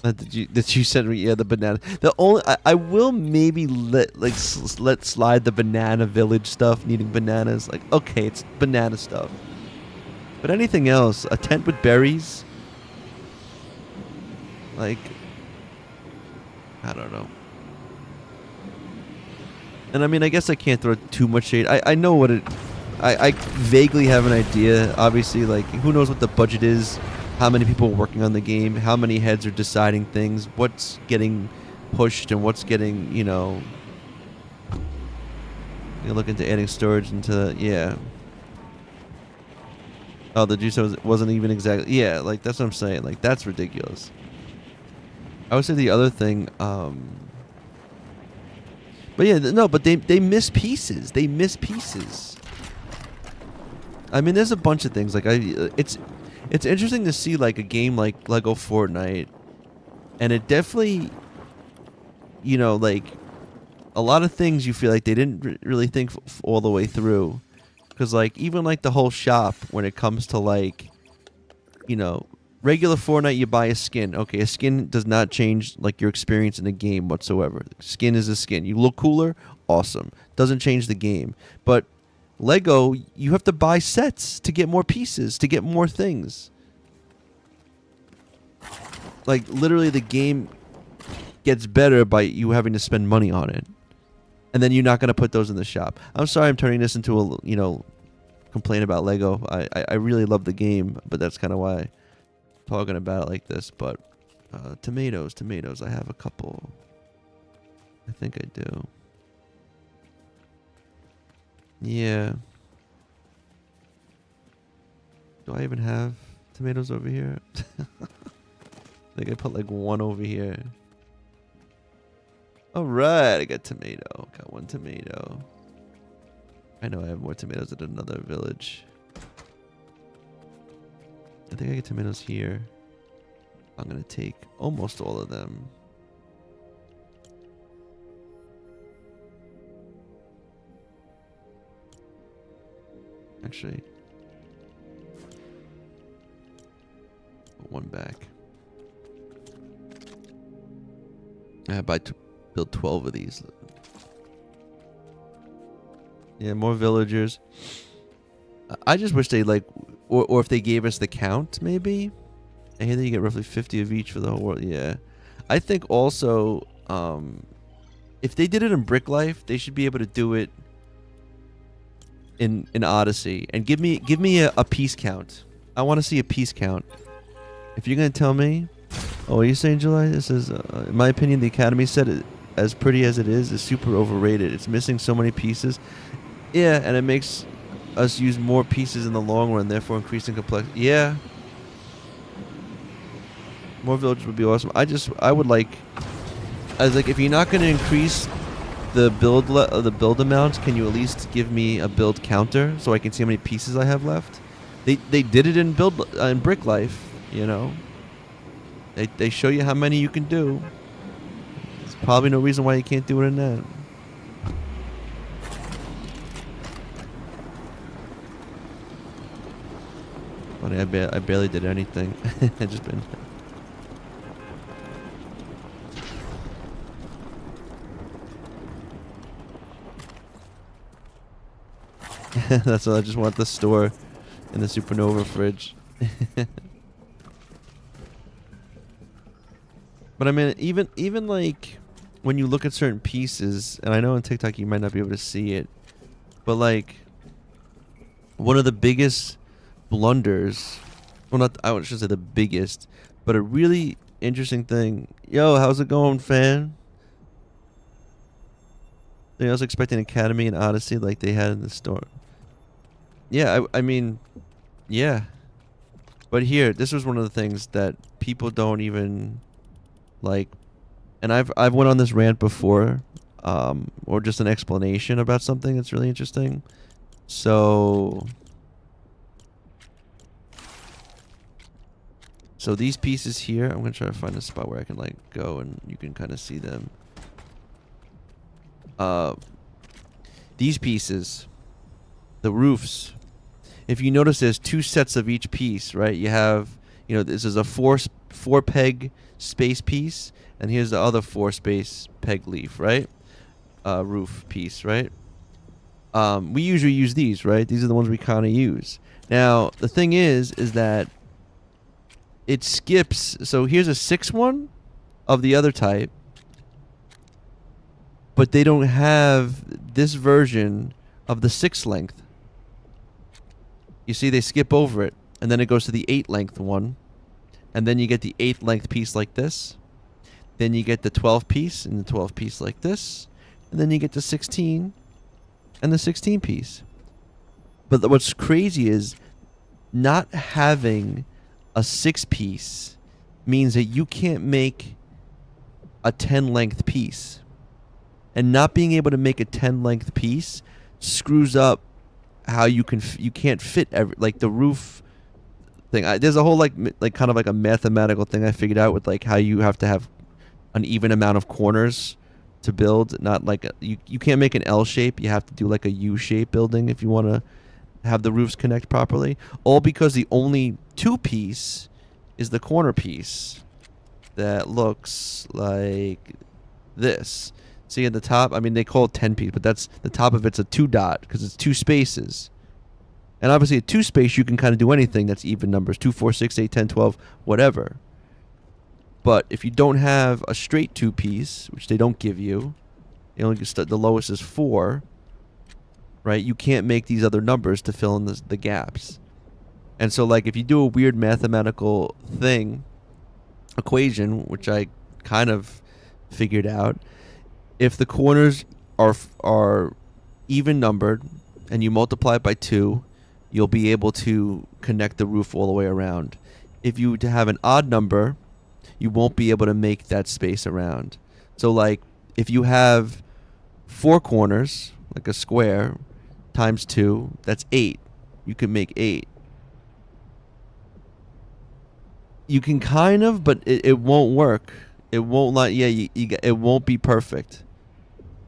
Did you send me? Yeah, the banana. The only I will maybe let slide the banana village stuff needing bananas. Like, okay, it's banana stuff. But anything else, a tent with berries. Like, I don't know. And I mean, I guess I can't throw too much shade. I know what it. I vaguely have an idea. Obviously, like, who knows what the budget is. How many people are working on the game, how many heads are deciding things, what's getting pushed and what's getting, you know, you look into adding storage into, yeah. Oh, the juice wasn't even exactly, yeah, like, that's what I'm saying, like, that's ridiculous. I would say the other thing, but yeah, no, but they miss pieces, I mean, there's a bunch of things, like, it's interesting to see like a game like Lego Fortnite And it definitely, you know, like, a lot of things you feel like they didn't really think all the way through. Because, like, even, like, the whole shop, when it comes to, like, you know, regular Fortnite, you buy a skin. Okay, a skin does not change, like, your experience in the game whatsoever. Skin is a skin. You look cooler, awesome. Doesn't change the game. But Lego, you have to buy sets to get more pieces, to get more things. Like, literally, the game gets better by you having to spend money on it. And then you're not going to put those in the shop. I'm sorry I'm turning this into a, you know, complaint about Lego. I really love the game, but that's kind of why I'm talking about it like this. But tomatoes. I have a couple. I think I do. Yeah. Do I even have tomatoes over here? I think I put like one over here. All right, I got tomato. Got one tomato. I know I have more tomatoes at another village. I think I get tomatoes here. I'm going to take almost all of them. Actually, put one back. I have to build 12 of these. Yeah, more villagers. I just wish they like, or if they gave us the count, maybe. I hear that you get roughly 50 of each for the whole world. Yeah, I think also, if they did it in Brick Life, they should be able to do it in Odyssey and give me a piece count. I want to see a piece count. If you're gonna tell me, oh, are you saying July? This is, in my opinion, the Academy said it. As pretty as it is super overrated. It's missing so many pieces. Yeah, and it makes us use more pieces in the long run, therefore increasing complexity. Yeah. More villages would be awesome. I would like, if you're not going to increase the build amounts, can you at least give me a build counter so I can see how many pieces I have left? They did it in Brick Life, you know. They show you how many you can do. There's probably no reason why you can't do it in that. Funny, I barely did anything. I just been. That's what I just want, the store in the supernova fridge. But I mean, even like when you look at certain pieces, and I know on TikTok you might not be able to see it, but like one of the biggest blunders, well, not, I shouldn't say the biggest, but a really interesting thing. Yo, how's it going, fan? I was expecting Academy and Odyssey like they had in the store. Yeah, I mean, yeah. But here, this was one of the things that people don't even like, and I've went on this rant before, or just an explanation about something that's really interesting. So these pieces here, I'm gonna try to find a spot where I can like go and you can kind of see them. These pieces, the roofs. If you notice, there's two sets of each piece, right? You have, you know, this is a four peg space piece, and here's the other 4 space peg leaf, right? Roof piece, right? We usually use these, right? These are the ones we kind of use. Now, the thing is that it skips. So here's a 6 one of the other type, but they don't have this version of the 6 length. You see, they skip over it, and then it goes to the 8 length one, and then you get the 8 length piece like this. Then you get the 12 piece and the 12 piece like this, and then you get the 16 and the 16 piece. But what's crazy is not having a 6 piece means that you can't make a 10 length piece. And not being able to make a 10 length piece screws up how you can't fit like the roof, thing. There's a whole like kind of like a mathematical thing I figured out with like how you have to have an even amount of corners to build. Not like you can't make an L shape. You have to do like a U shape building if you want to have the roofs connect properly. All because the only two piece is the corner piece that looks like this. See at the top? I mean, they call it 10 piece, but that's the top of it's a 2 dot because it's 2 spaces. And obviously, a 2 space, you can kind of do anything that's even numbers 2, 4, 6, 8, 10, 12, whatever. But if you don't have a straight 2 piece, which they don't give you, they only the lowest is 4, right? You can't make these other numbers to fill in the gaps. And so, like, if you do a weird mathematical equation, which I kind of figured out, if the corners are even numbered and you multiply it by 2, you'll be able to connect the roof all the way around. If you have an odd number, you won't be able to make that space around. So like if you have 4 corners, like a square, times 2, that's 8. You can make 8. You can kind of, but it won't work. It won't it won't be perfect.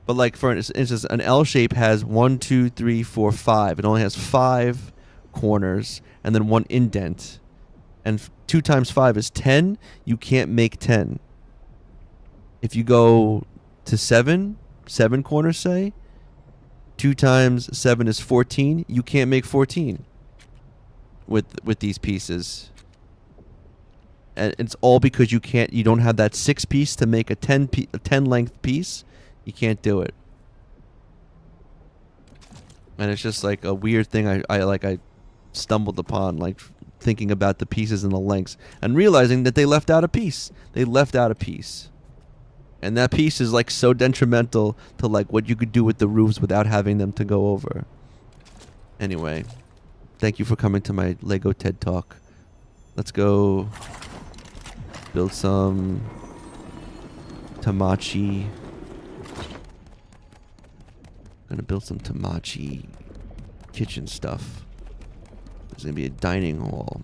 But like for instance, an L shape has 1, 2, 3, 4, 5. It only has 5 corners and then 1 indent. And 2 times 5 is 10. You can't make 10. If you go to 7 corners, say, 2 times 7 is 14. You can't make 14 with these pieces. And it's all because you don't have that 6 piece to make a 10 length piece. You can't do it. And it's just like a weird thing I stumbled upon, like thinking about the pieces and the lengths and realizing that they left out a piece. And that piece is like so detrimental to like what you could do with the roofs without having them to go over. Anyway, thank you for coming to my Lego TED Talk. Let's go build some Tamachi. Gonna build some Tamachi kitchen stuff. There's gonna be a dining hall.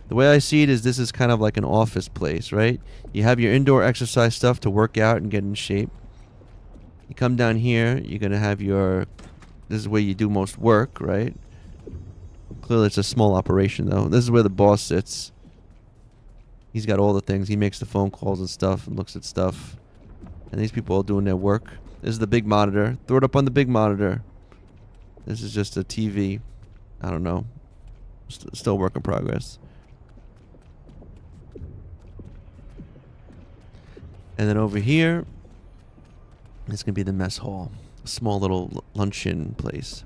The way I see it is this is kind of like an office place, right? You have your indoor exercise stuff to work out and get in shape. You come down here, you're gonna have this is where you do most work, right? Clearly it's a small operation though. This is where the boss sits. He's got all the things. He makes the phone calls and stuff and looks at stuff. And these people all doing their work. This is the big monitor. Throw it up on the big monitor. This is just a TV. I don't know. Still work in progress. And then over here, it's going to be the mess hall. A small little luncheon place.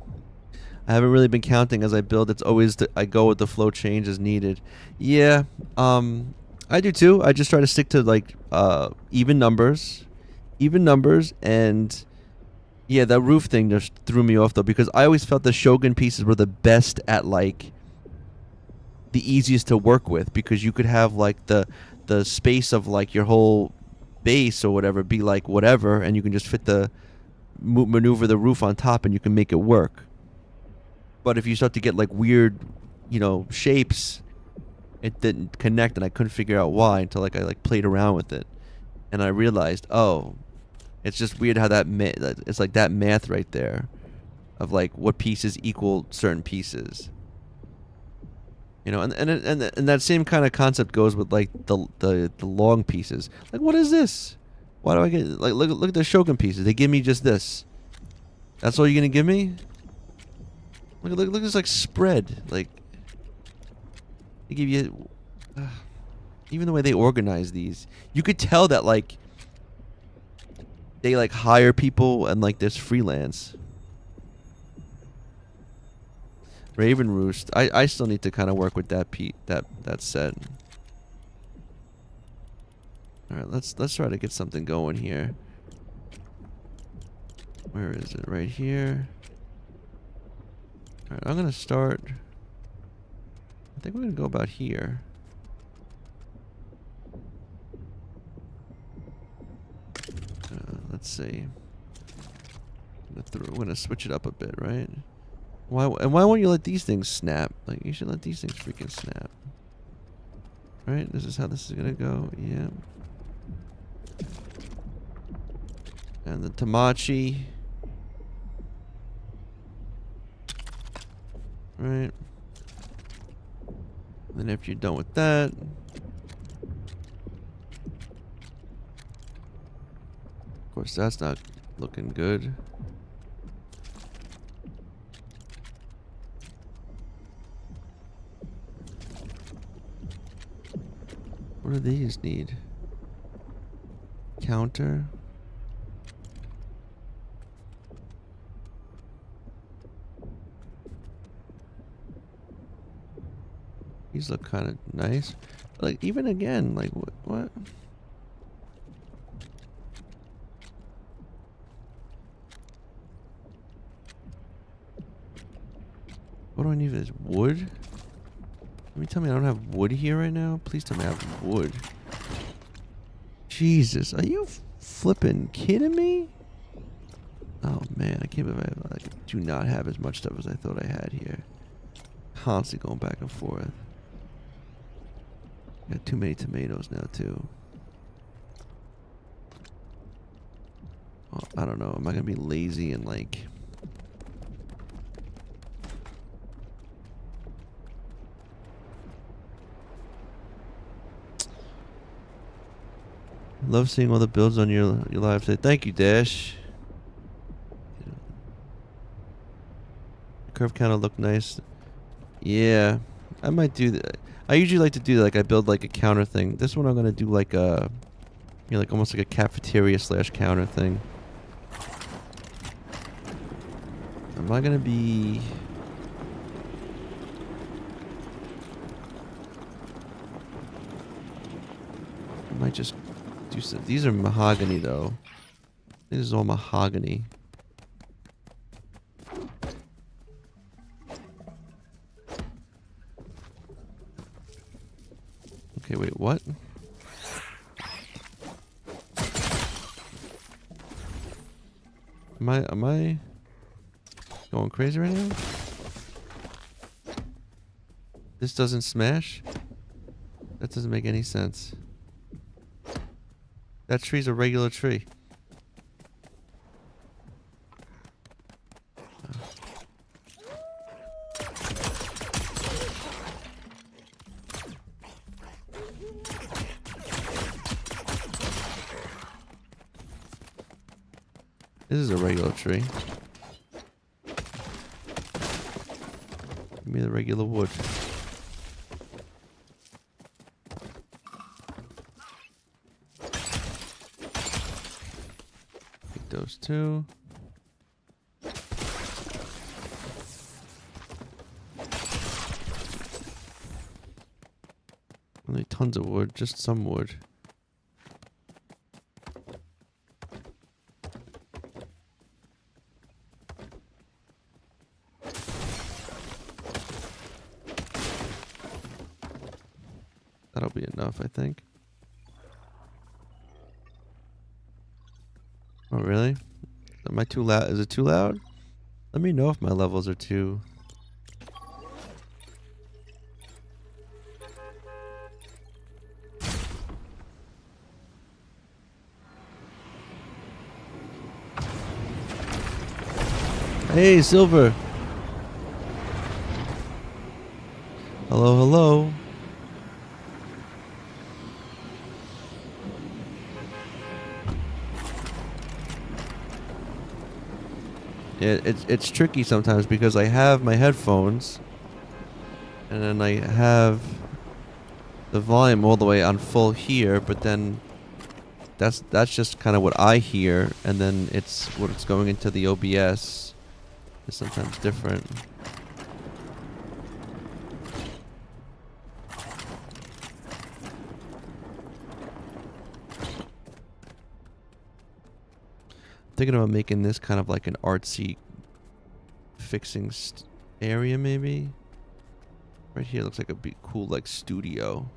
I haven't really been counting as I build. It's always I go with the flow change as needed. Yeah, I do too. I just try to stick to like even numbers, and yeah, that roof thing just threw me off though because I always felt the Shogun pieces were the best at like the easiest to work with because you could have like the space of like your whole base or whatever be like whatever, and you can just fit the maneuver the roof on top and you can make it work. But if you start to get like weird, shapes, it didn't connect, and I couldn't figure out why until like I like played around with it, and I realized, oh, it's just weird how it's like that math right there, of like what pieces equal certain pieces. And that same kind of concept goes with like the long pieces. Like, what is this? Why do I get like look at the Shogun pieces? They give me just this. That's all you're gonna give me? Look at this like spread. Like they give you even the way they organize these. You could tell that like they like hire people and like there's freelance. Raven Roost. I still need to kind of work with that that set. All right, let's try to get something going here. Where is it? Right here. All right, I'm gonna start. I think we're gonna go about here. Let's see. We're gonna switch it up a bit, right? Why won't you let these things snap? Like, you should let these things freaking snap. Right? This is how this is gonna go. Yeah. And the Tamachi. Right. Then after you're done with that, of course that's not looking good. What do these need? Counter. These look kind of nice. Like, even again, like, what? What do I need for this? Wood? Let me tell me I don't have wood here right now? Please tell me I have wood. Jesus, are you flipping kidding me? Oh man, I can't believe I do not have as much stuff as I thought I had here. Constantly going back and forth. Got too many tomatoes now too. Oh, I don't know. Am I gonna be lazy and like? Love seeing all the builds on your live today. Thank you, Dash. Curve counter look nice. Yeah, I might do that. I usually like to do like I build like a counter thing. This one I'm gonna do like a, you know, like almost like a cafeteria / counter thing. Am I gonna be? I might just do some. These are mahogany though. This is all mahogany. Okay, wait, what? Am I going crazy right now? This doesn't smash? That doesn't make any sense. That tree's a regular tree. This is a regular tree. Give me the regular wood. Take those two. Only tons of wood, just some wood. That'll be enough, I think. Oh, really? Am I too loud? Is it too loud? Let me know if my levels are too... Hey, Silver! Hello, hello. Yeah, it's tricky sometimes because I have my headphones and then I have the volume all the way on full here, but then that's just kind of what I hear, and then it's what's going into the OBS is sometimes different. Thinking about making this kind of like an artsy fixing area, maybe. Right here looks like a big cool like studio.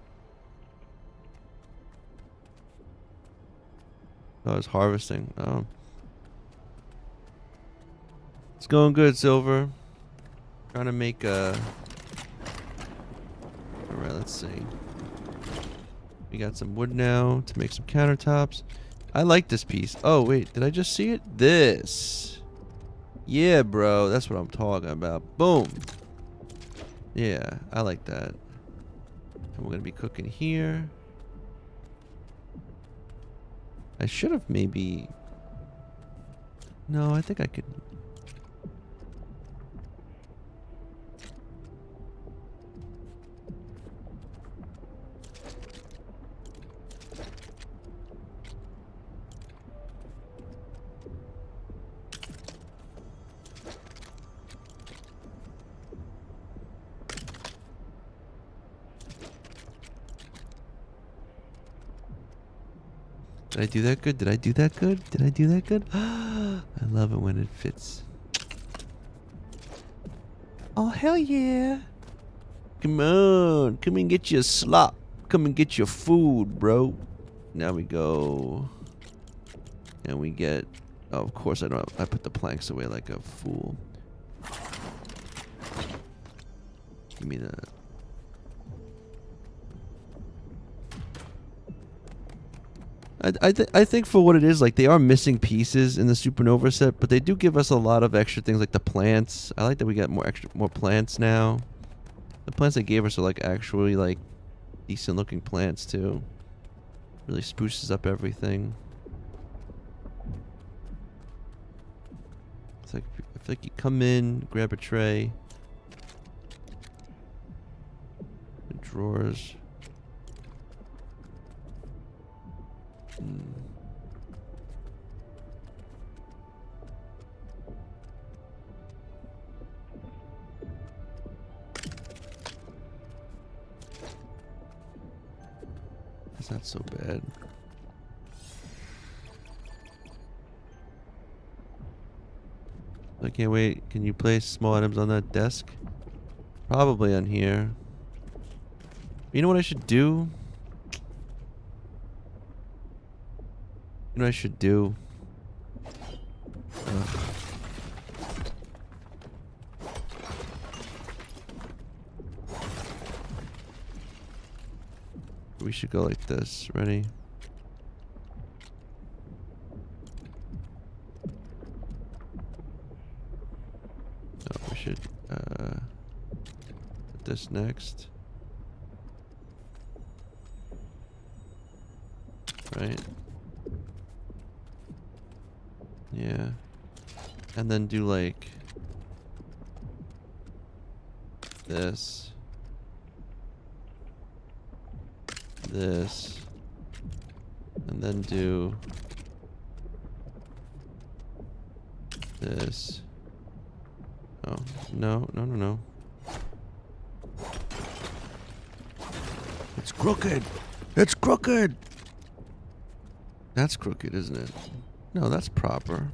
Oh, it's harvesting. Oh, it's going good, Silver. Trying to make a. All right, let's see. We got some wood now to make some countertops. I like this piece. Oh, wait. Did I just see it? This. Yeah, bro. That's what I'm talking about. Boom. Yeah, I like that. And we're going to be cooking here. I should have maybe... No, I think I could... Did I do that good? Did I do that good? Did I do that good? I love it when it fits. Oh, hell yeah. Come on. Come and get your slop. Come and get your food, bro. Now we go. And we get... Oh, of course I don't... I put the planks away like a fool. Give me that. I think for what it is, like, they are missing pieces in the Supernova set, but they do give us a lot of extra things, like the plants. I like that we got more plants now. The plants they gave us are, like, actually, like, decent looking plants too. Really spruces up everything. It's like, I feel like you come in, grab a tray. The drawers. That's not so bad. I can't wait. Can you place small items on that desk? Probably on here. You know what I should do? You know what I should do? Ugh. We should go like this. Ready? Oh, we should put this next. Right? Yeah. And then do like this. This. And then do this. Oh, no. It's crooked. It's crooked. That's crooked, isn't it? No, that's proper.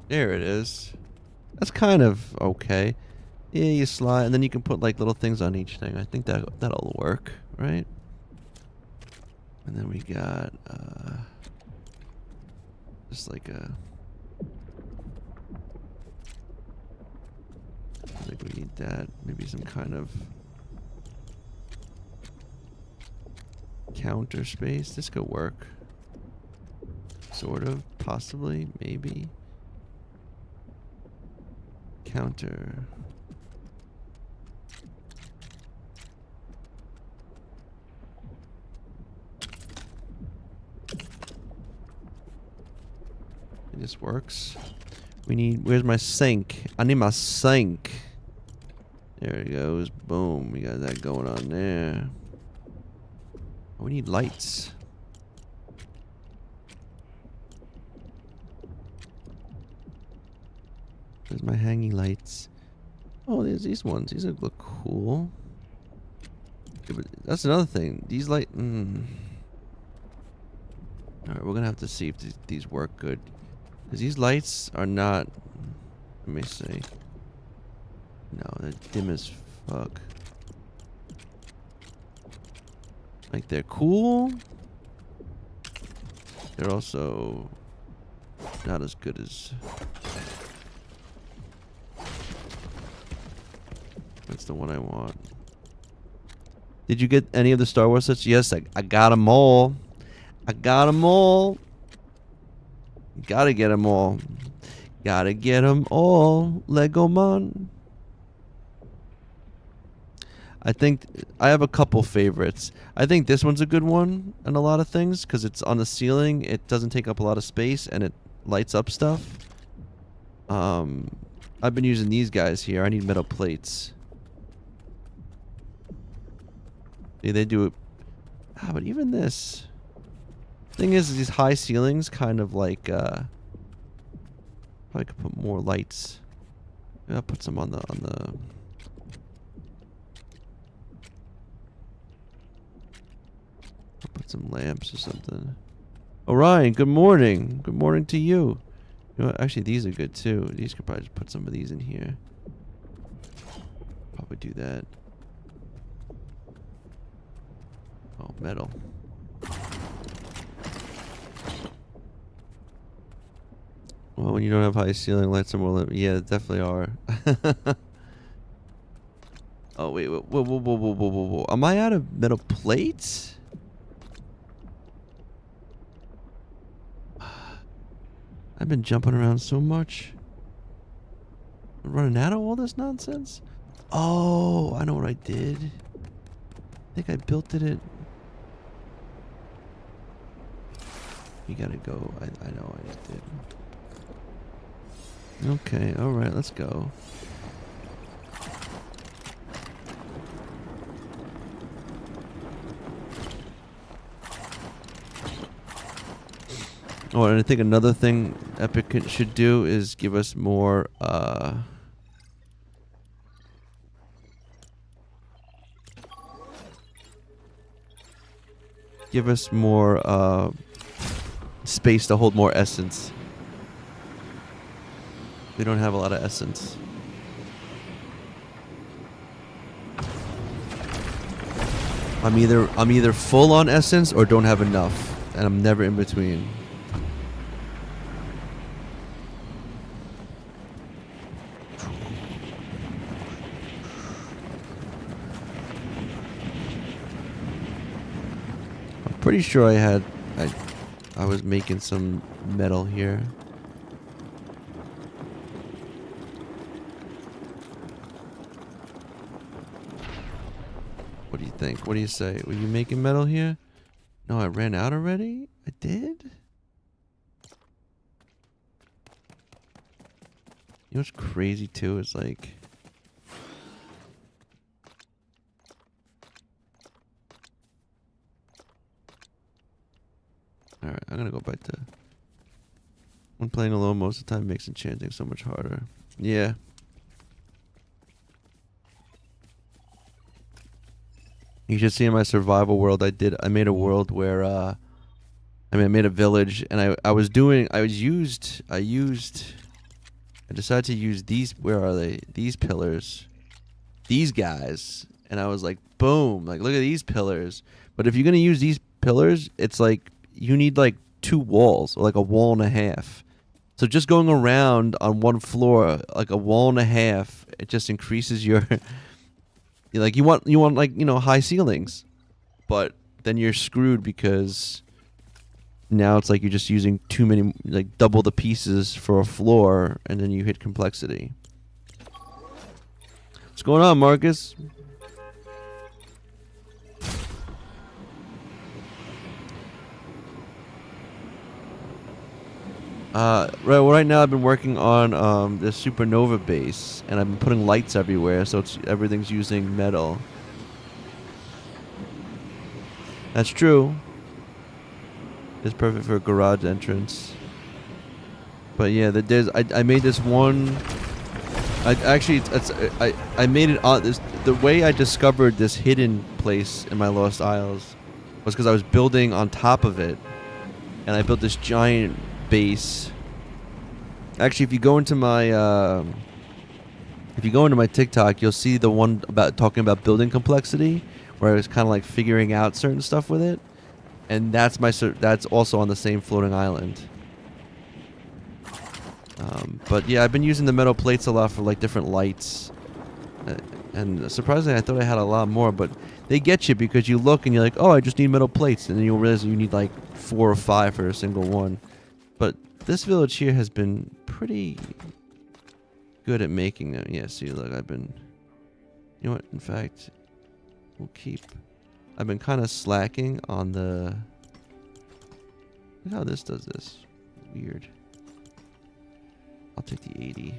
There it is. That's kind of okay. Yeah, you slide, and then you can put like little things on each thing. I think that'll work, right? And then we got just like a... I think we need that. Maybe some kind of counter space. This could work. Sort of, possibly, maybe. Counter. This works. We need... Where's my sink? I need my sink. There it goes. Boom. We got that going on there. Oh, we need lights. There's my hanging lights. Oh, there's these ones. These look cool. Yeah, but that's another thing. These light... Alright, we're gonna have to see if these work good. Because these lights are not... Let me see. No, they're dim as... Fuck. Like, they're cool. They're also not as good as... That's the one I want. Did you get any of the Star Wars sets? Yes, I got them all. I got them all. Gotta get them all. Gotta get them all. Lego man. I think I have a couple favorites. I think this one's a good one and a lot of things because it's on the ceiling. It doesn't take up a lot of space and it lights up stuff. I've been using these guys here. I need metal plates. See, they do it. But even this thing is these high ceilings kind of like probably could put more lights. Maybe I'll put some on the I'll put some lamps or something. Orion, good morning. Good morning to you. You know what? Actually, these are good too. These could probably just put some of these in here. Probably do that. Oh, metal. Well, when you don't have high ceiling lights, some more. Yeah, definitely are. Oh wait, whoa! Am I out of metal plates? I've been jumping around so much. I'm running out of all this nonsense. Oh, I know what I did. I think I built it. You gotta go. I know I did. Okay, alright, let's go. Oh, and I think another thing Epic should do is give us more, space to hold more essence. We don't have a lot of essence. I'm either full on essence or don't have enough, and I'm never in between. I'm pretty sure I was making some metal here. What do you think? What do you say? Were you making metal here? No, I ran out already? I did? You know what's crazy too? It's like... Alright, I'm gonna go back to... When playing alone most of the time makes enchanting so much harder. Yeah. You should see in my survival world I made a world where I made a village and I decided to use these, where are they? These pillars. These guys. And I was like, boom, like look at these pillars. But if you're gonna use these pillars, it's like you need like 2 walls or like a wall and a half. So just going around on one floor, like a wall and a half, it just increases your like you want like, you know, high ceilings, but then you're screwed because now it's like you're just using too many, like double the pieces for a floor, and then you hit complexity. What's going on, Marcus? Right now I've been working on the supernova base, and I've been putting lights everywhere, so everything's using metal. That's true. It's perfect for a garage entrance. But yeah, I made this one. I made it on this. The way I discovered this hidden place in my Lost Isles was because I was building on top of it, and I built this giant base. Actually, if you go into my If you go into my TikTok, you'll see the one about talking about building complexity, where I was kind of like figuring out certain stuff with it, and that's also on the same floating island. But yeah, I've been using the metal plates a lot for like different lights, and surprisingly, I thought I had a lot more, but they get you because you look and you're like, oh, I just need metal plates, and then you'll realize you need like 4 or 5 for a single one. But this village here has been pretty good at making them. Yeah, see, look, I've been, you know what, in fact, I've been kind of slacking on the, look how this does this. Weird. I'll take the 80.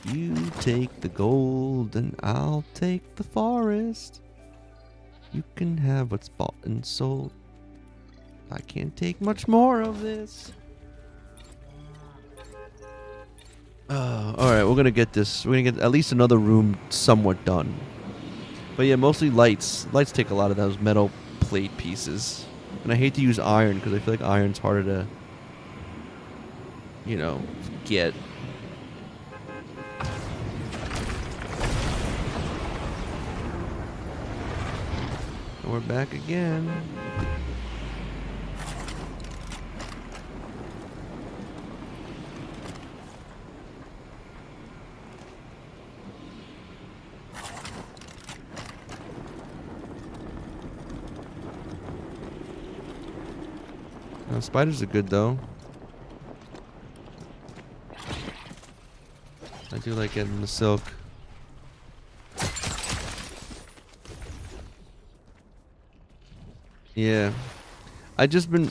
You take the gold and I'll take the forest. You can have what's bought and sold. I can't take much more of this. Alright, we're gonna get this. We're gonna get at least another room somewhat done. But yeah, mostly lights. Lights take a lot of those metal plate pieces. And I hate to use iron because I feel like iron's harder to, you know, get. And we're back again. Spiders are good though. I do like getting the silk. Yeah. I just been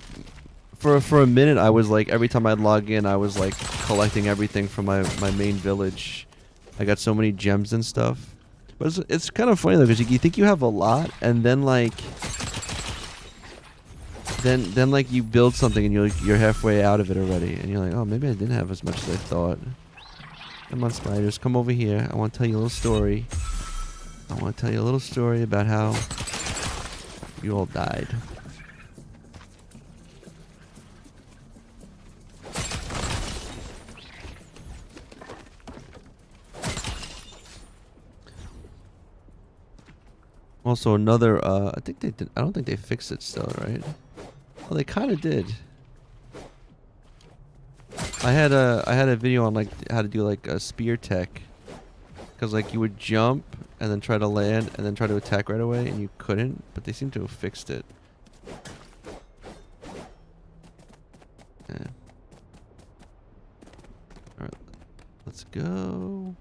for a minute I was like every time I'd log in I was like collecting everything from my main village. I got so many gems and stuff. But it's kind of funny though because you think you have a lot and then like Then like you build something and you're halfway out of it already and you're like, oh, maybe I didn't have as much as I thought. Come on, spiders, come over here. I want to tell you a little story. I want to tell you a little story about how you all died. Also another I think they did I don't think they fixed it still, right? Well, they kind of did. I had a video on like how to do like a spear tech, because like you would jump and then try to land and then try to attack right away and you couldn't, but they seem to have fixed it. Yeah. All right, let's go.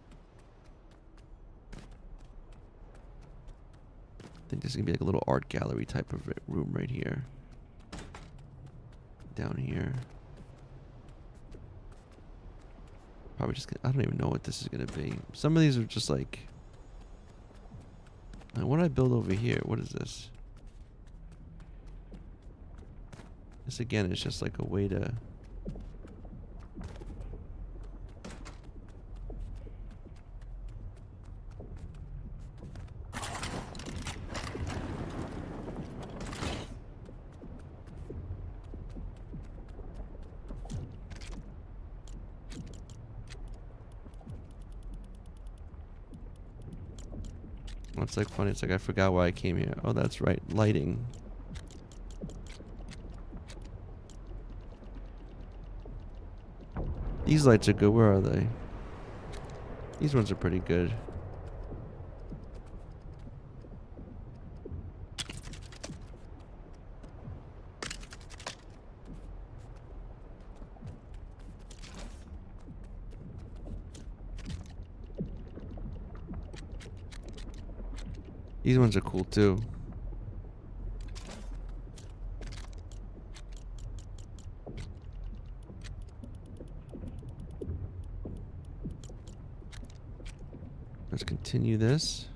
I think this is gonna be like a little art gallery type of room right here. Down here. Probably just I don't even know what this is gonna be. Some of these are just like what did I build over here? What is this? This again is just like a way to it's like funny, it's like I forgot why I came here. Oh, that's right, lighting. These lights are good, where are they? These ones are pretty good. These ones are cool too. Let's continue this.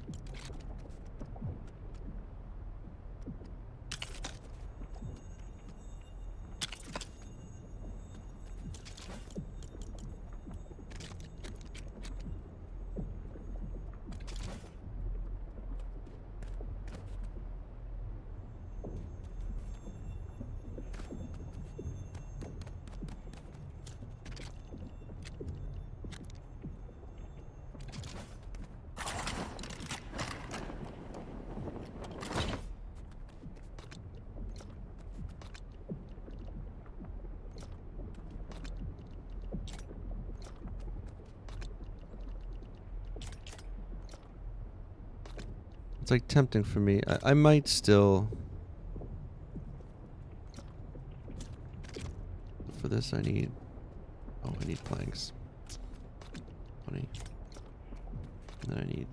It's like tempting for me. I might still. For this, I need. Oh, I need planks. Funny. And then I need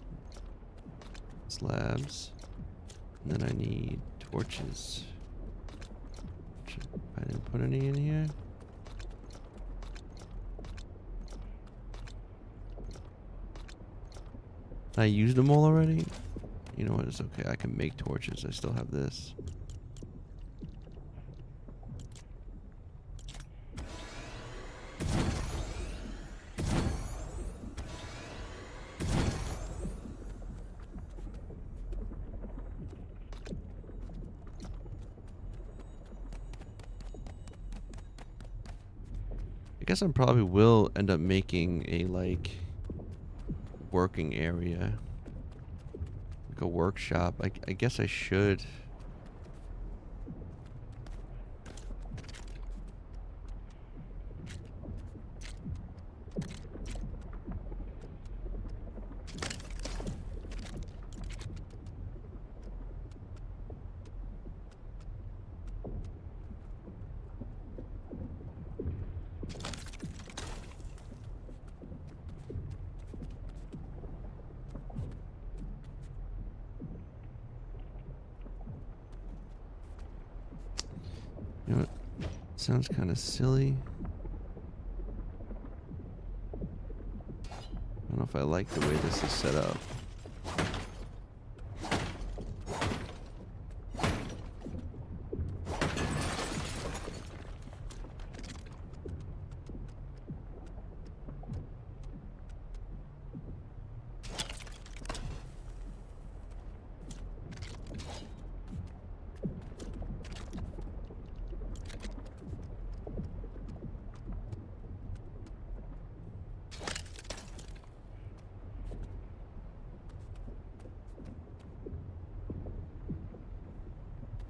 slabs. And then I need torches. I didn't put any in here. I used them all already. You know what? It's okay. I can make torches. I still have this. I guess I probably will end up making a, like, working area. Like a workshop. I guess I should. You know what? Sounds kind of silly. I don't know if I like the way this is set up.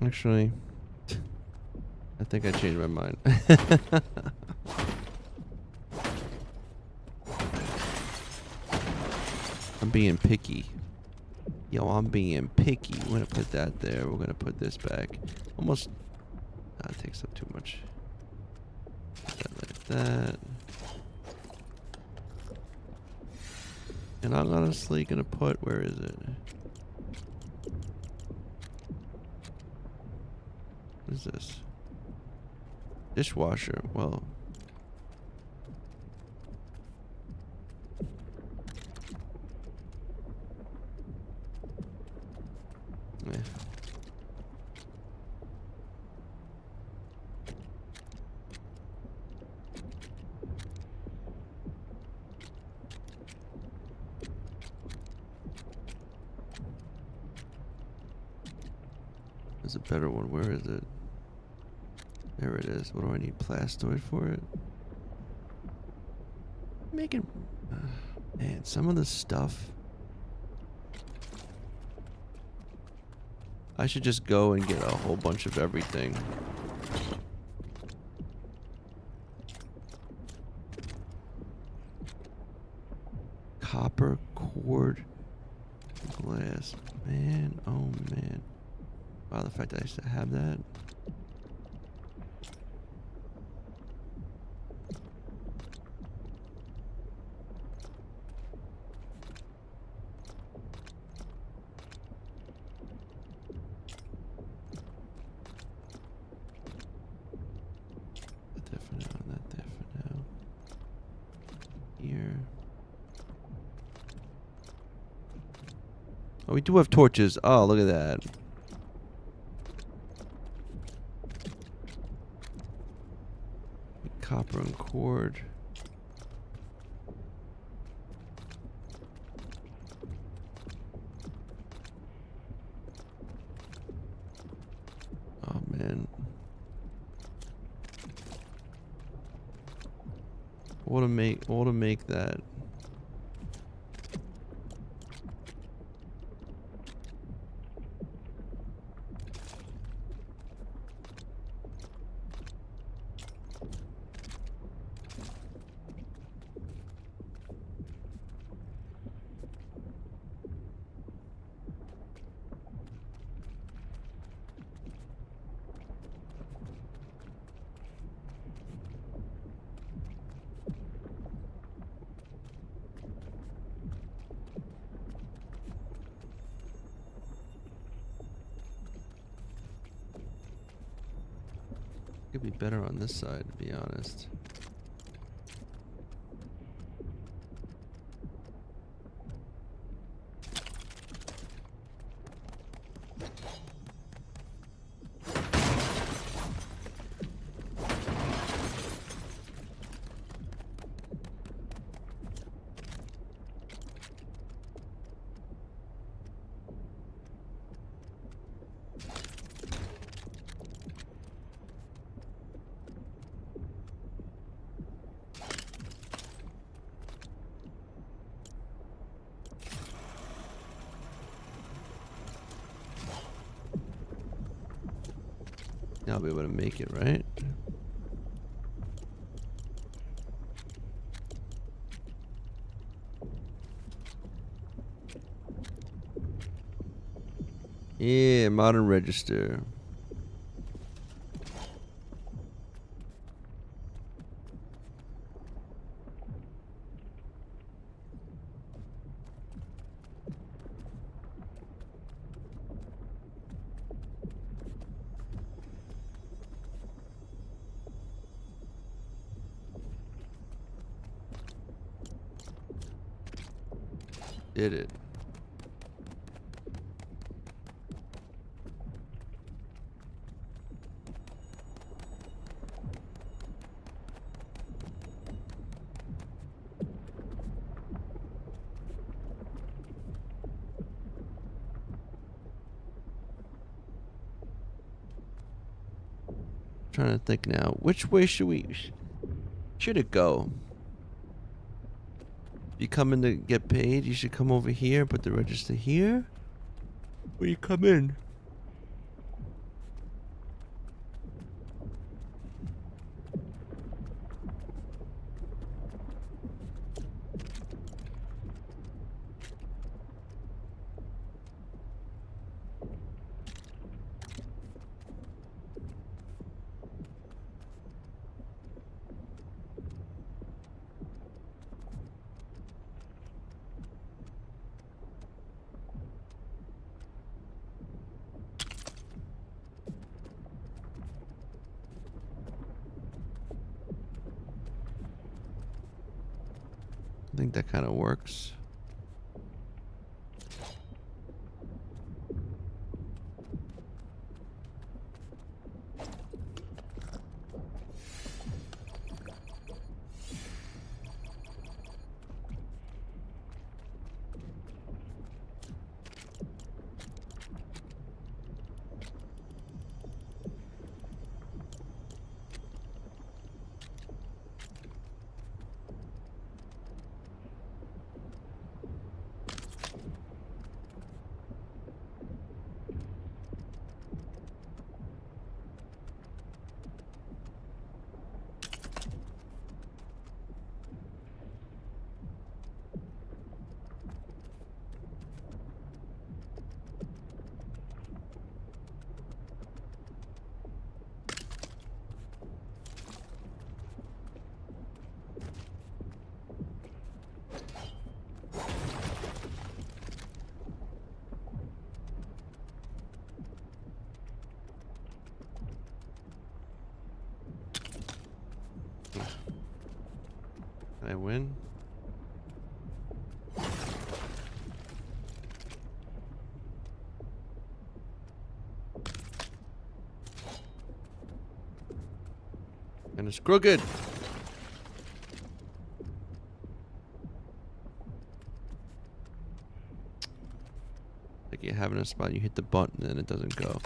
Actually, I think I changed my mind. I'm being picky. Yo, I'm being picky. We're gonna put that there. We're gonna put this back. Almost. That takes up too much. Put that like that. And I'm honestly gonna put. Where is it? What is this? Dishwasher. Well. Eh. There's a better one. Where is it? There it is. What do I need? Plastoid for it? Making... man, some of the stuff... I should just go and get a whole bunch of everything. Copper, cord, glass. Man, oh man. Wow, the fact that I used to have that. Oh, we do have torches. Oh, look at that. Copper and cord. Oh, man. What to make that? Could be better on this side, to be honest. Now I'll be able to make it, right? Yeah, modern register. Did it. Trying to think now. Which way should it go? You come in to get paid, you should come over here, put the register here. Or you come in. I think that kind of works. Can I win? And it's crooked. Like you have in a spot, you hit the button and it doesn't go.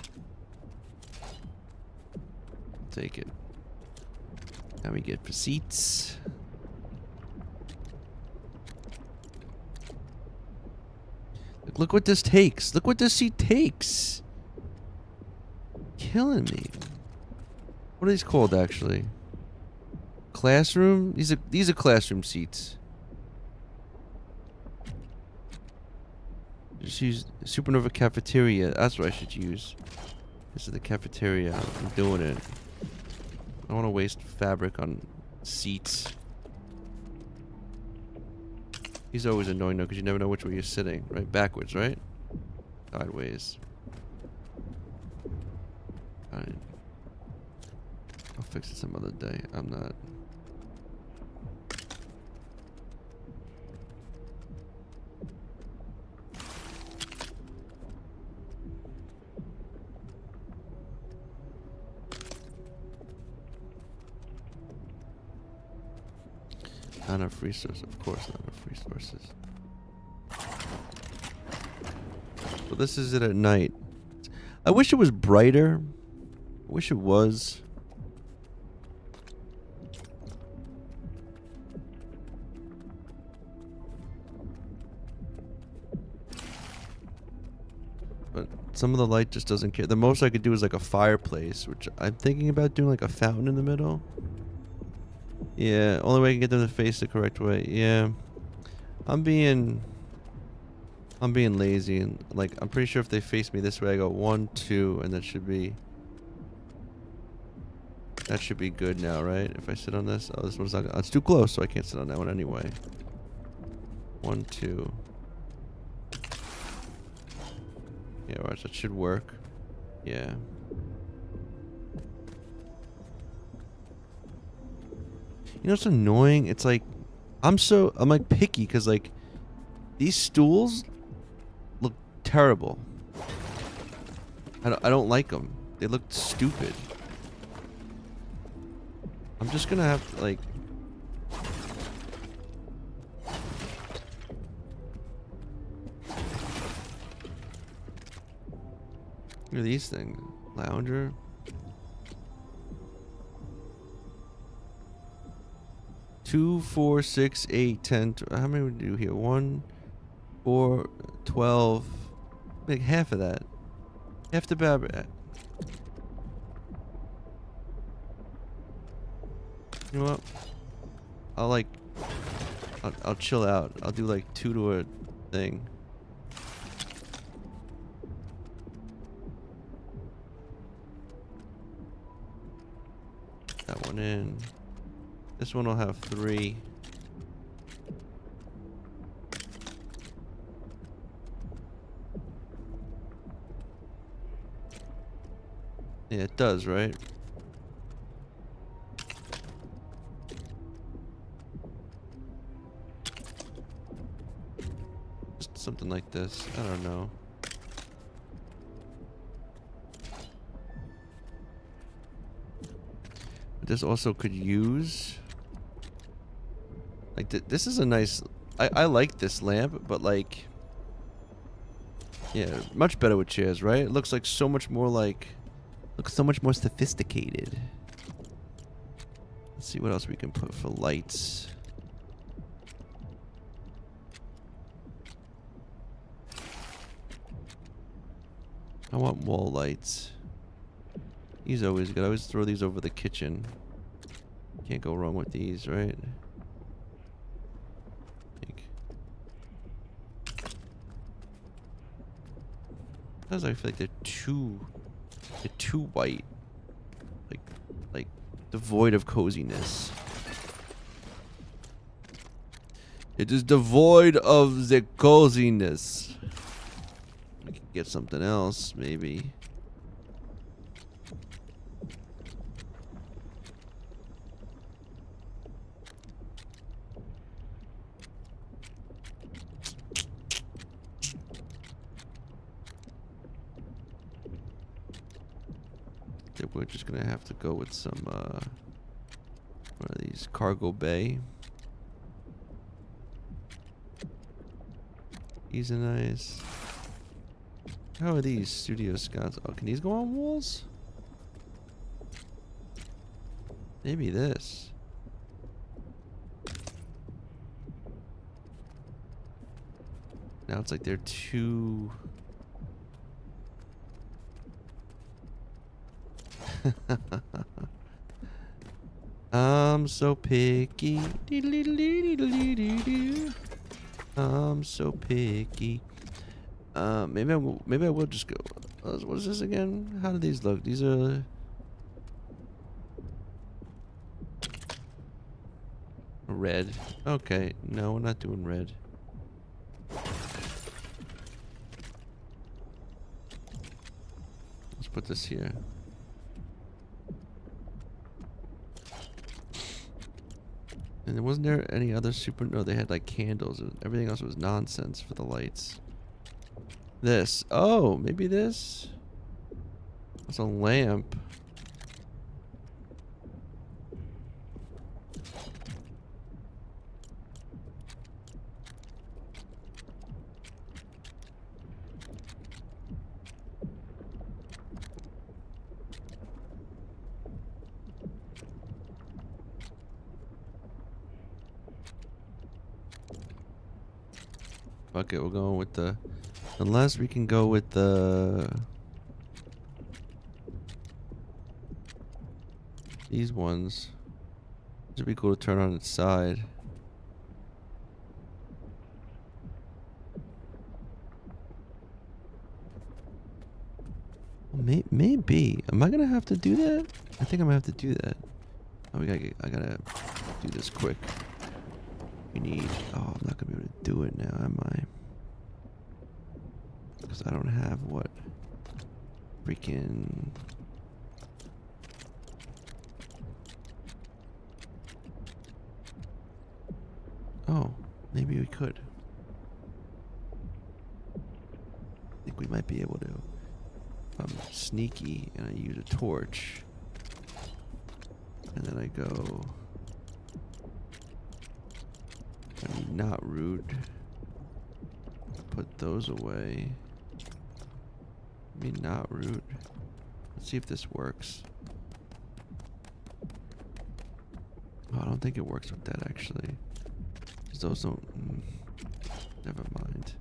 Take it. Now we get receipts. Look what this takes. Look what this seat takes. Killing me. What are these called actually? Classroom? These are classroom seats. Just use Supernova Cafeteria. That's what I should use. This is the cafeteria. I'm doing it. I don't want to waste fabric on seats. He's always annoying though, because you never know which way you're sitting. Right? Backwards, right? Sideways. Alright. Oh, fix it some other day. I'm not. Not enough resources. Of course, not enough resources. But this is it at night. I wish it was brighter. I wish it was. But some of the light just doesn't care. The most I could do is like a fireplace, which I'm thinking about doing like a fountain in the middle. Yeah, only way I can get them to face the correct way. Yeah. I'm being lazy, and like I'm pretty sure if they face me this way I go 1, 2, and that should be good now, right? If I sit on this. Oh, this one's not, it's too close, so I can't sit on that one anyway. 1, 2. Yeah, watch, that should work. Yeah. You know what's annoying? It's like I'm like picky because like these stools look terrible. I don't like them. They look stupid. I'm just gonna have to like. Look at these things. Lounger. 2, 4, 6, 8, 10. How many would we do here? 1, 4, 12. Like half of that. Half the bab. You know what? I'll chill out. I'll do like 2 to a thing. That one in. This one will have 3. Yeah, it does, right? Just something like this. I don't know. This also could use like this is a nice. I like this lamp, but like, yeah, much better with chairs, right? It looks like so much more like, looks so much more sophisticated. Let's see what else we can put for lights. I want wall lights. These always good. I always throw these over the kitchen. Can't go wrong with these, right? Sometimes I feel like they're too white, like devoid of coziness. It is devoid of the coziness. I could get something else, maybe. We're just gonna have to go with some one of these cargo bay. These are nice. How are these studio scouts? Oh, can these go on walls? Maybe this. Now it's like they're too. I'm so picky. I'm so picky. Maybe I will just go. What is this again? How do these look? These are red. Okay, no, we're not doing red. Let's put this here. And wasn't there any other super... No, they had like candles. Everything else was nonsense for the lights. This. Oh, maybe this? It's a lamp. Okay, we're going with the... Unless we can go with the... These ones. This would be cool to turn on its side. Well, maybe. Am I gonna have to do that? I think I'm gonna have to do that. Oh, I gotta do this quick. We need... Oh, I'm not gonna be able to do it now, am I? Because I don't have what? Freaking... Oh, maybe we could. I think we might be able to. I'm sneaky and I use a torch. And then I go... I mean, not rude. Put those away. I mean, not rude. Let's see if this works. Oh, I don't think it works with that, actually. Those don't... never mind.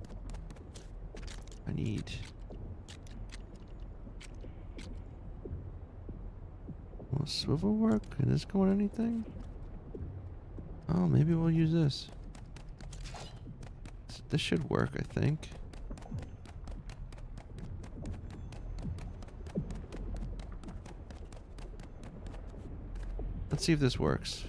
I need... Will swivel work? Can this go on anything? Oh, maybe we'll use this. This should work, I think. Let's see if this works.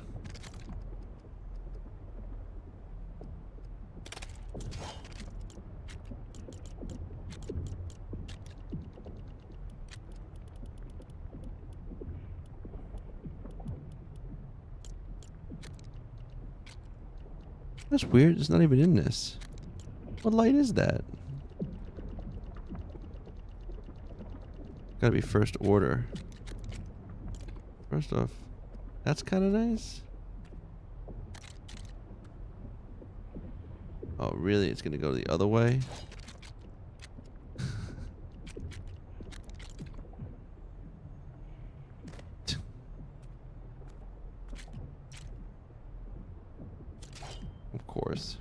That's weird. It's not even in this. What light is that? Gotta be first order. First off, that's kind of nice. Oh, really? It's gonna go the other way? Of course.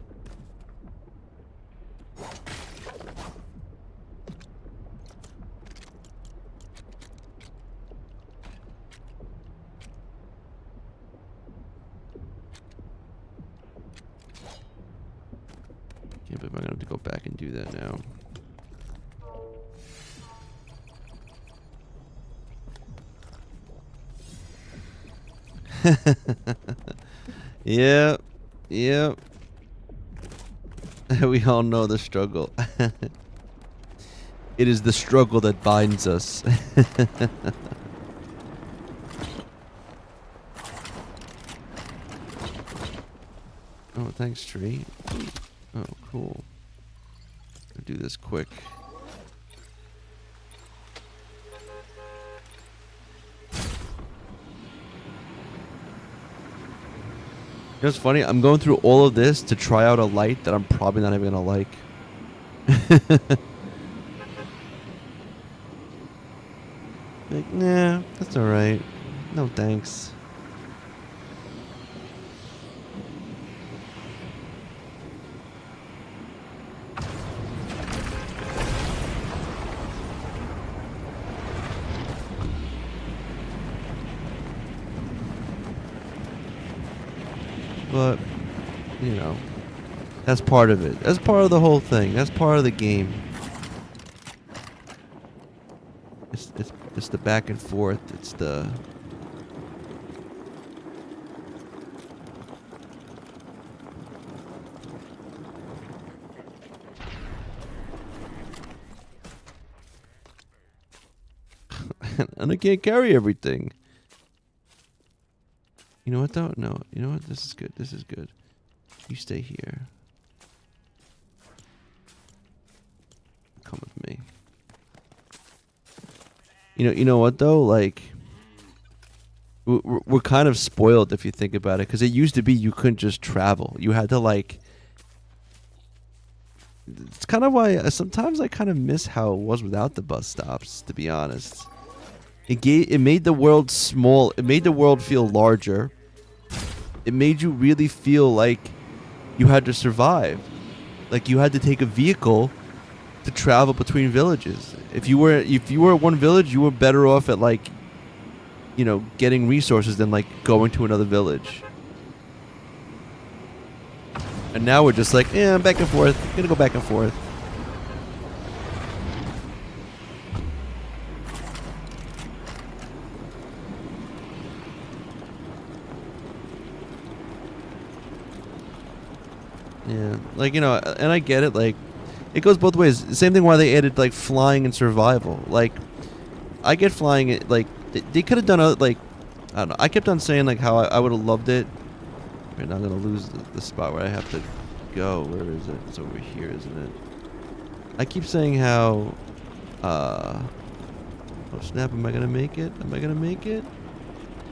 Can't believe I'm gonna have to go back and do that now. Yep. Yep. We all know the struggle. It is the struggle that binds us. Oh, thanks, tree. Oh, cool. I'll do this quick. You know what's funny? I'm going through all of this to try out a light that I'm probably not even gonna like. Like, nah, that's alright. No thanks. But, you know, that's part of it. That's part of the whole thing. That's part of the game. It's the back and forth. It's the... And I can't carry everything. You know what though? No. You know what? This is good. This is good. You stay here. Come with me. You know what though? Like, we're kind of spoiled if you think about it, because it used to be you couldn't just travel. You had to like. It's kind of why sometimes I kind of miss how it was without the bus stops. To be honest, it made the world small. It made the world feel larger. It made you really feel like you had to survive, like you had to take a vehicle to travel between villages. If you were at one village, you were better off at like, getting resources than like going to another village. And now we're just like, I'm back and forth. I'm gonna go back and forth. Yeah, like, and I get it. Like, it goes both ways. Same thing why they added like flying and survival. Like, I get flying. Like, they could have done like, I don't know. I kept on saying like how I would have loved it. We're not gonna lose the spot where I have to go. Where is it? It's over here, isn't it? I keep saying how. Oh snap! Am I gonna make it? Am I gonna make it?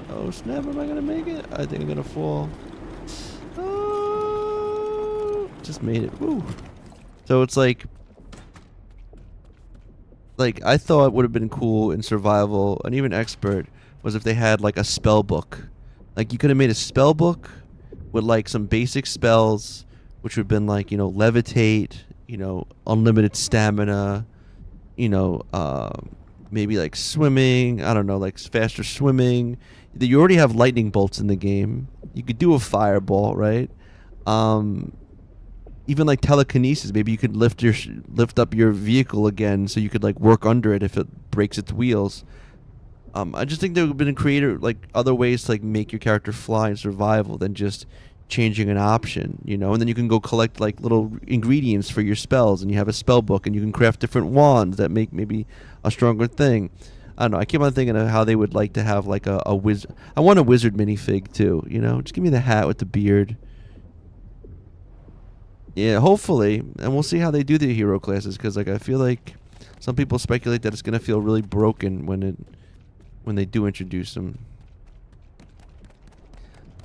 Oh snap! Am I gonna make it? I think I'm gonna fall. Oh, just made it. Woo! So it's like I thought would have been cool in survival and even expert was if they had like a spell book. Like, you could have made a spell book with like some basic spells, which would have been like, levitate, unlimited stamina, maybe like swimming. I don't know, like faster swimming. You already have lightning bolts in the game. You could do a fireball, right? Even like telekinesis. Maybe you could lift up your vehicle again, so you could like work under it if it breaks its wheels. I just think there would have been creative, like, other ways to like make your character fly in survival than just changing an option, and then you can go collect like little ingredients for your spells, and you have a spell book, and you can craft different wands that make maybe a stronger thing. I don't know. I keep on thinking of how they would like to have like a wizard. I want a wizard minifig too. Just give me the hat with the beard. Yeah, hopefully, and we'll see how they do the hero classes, because like I feel like some people speculate that it's gonna feel really broken when they do introduce them.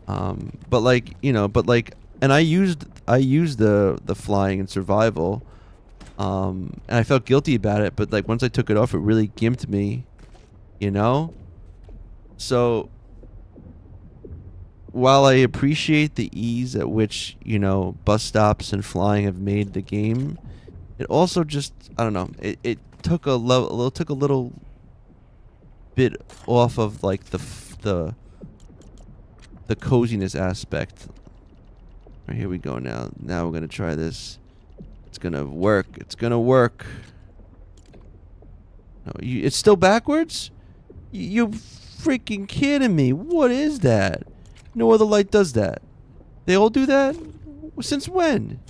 But like, and I used the flying and survival, and I felt guilty about it. But like once I took it off, it really gimped me, So while I appreciate the ease at which bus stops and flying have made the game, it also just, I don't know. It took a little bit off of like the coziness aspect. Right, here we go now. Now we're gonna try this. It's gonna work. It's gonna work. No, it's still backwards? You freaking kidding me? What is that? No other light does that. They all do that? Since when?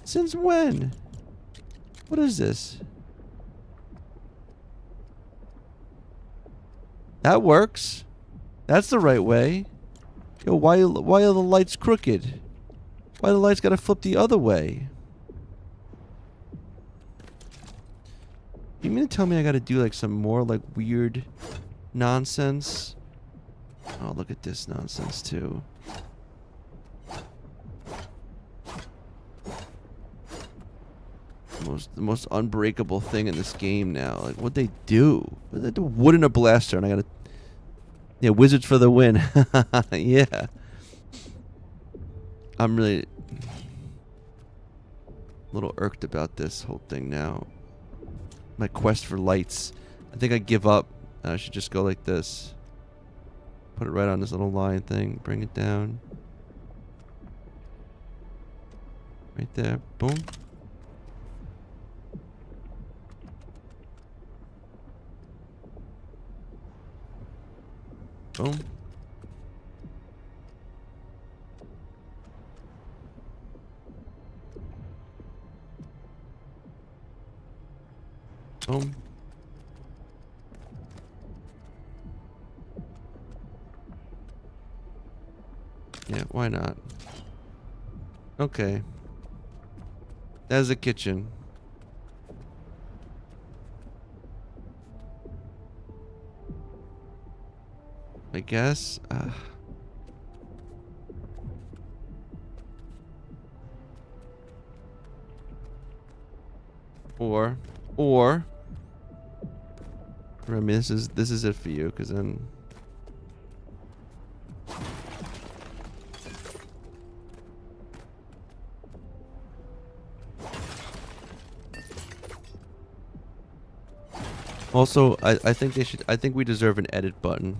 Since when? What is this? That works. That's the right way. Yo, why are the lights crooked? Why the lights gotta flip the other way? You mean to tell me I gotta do like some more like weird nonsense? Oh, look at this nonsense too. The most unbreakable thing in this game now. Like, what'd they do? They do wood in a blaster, and I gotta. Yeah, wizards for the win. Yeah. I'm really a little irked about this whole thing now. My quest for lights. I think I give up. I should just go like this. Put it right on this little line thing. Bring it down. Right there. Boom. Boom. Boom. Why not? Okay. There's the kitchen. I guess. Or. I mean, this is it for you, because then. Also, I think they should. I think we deserve an edit button.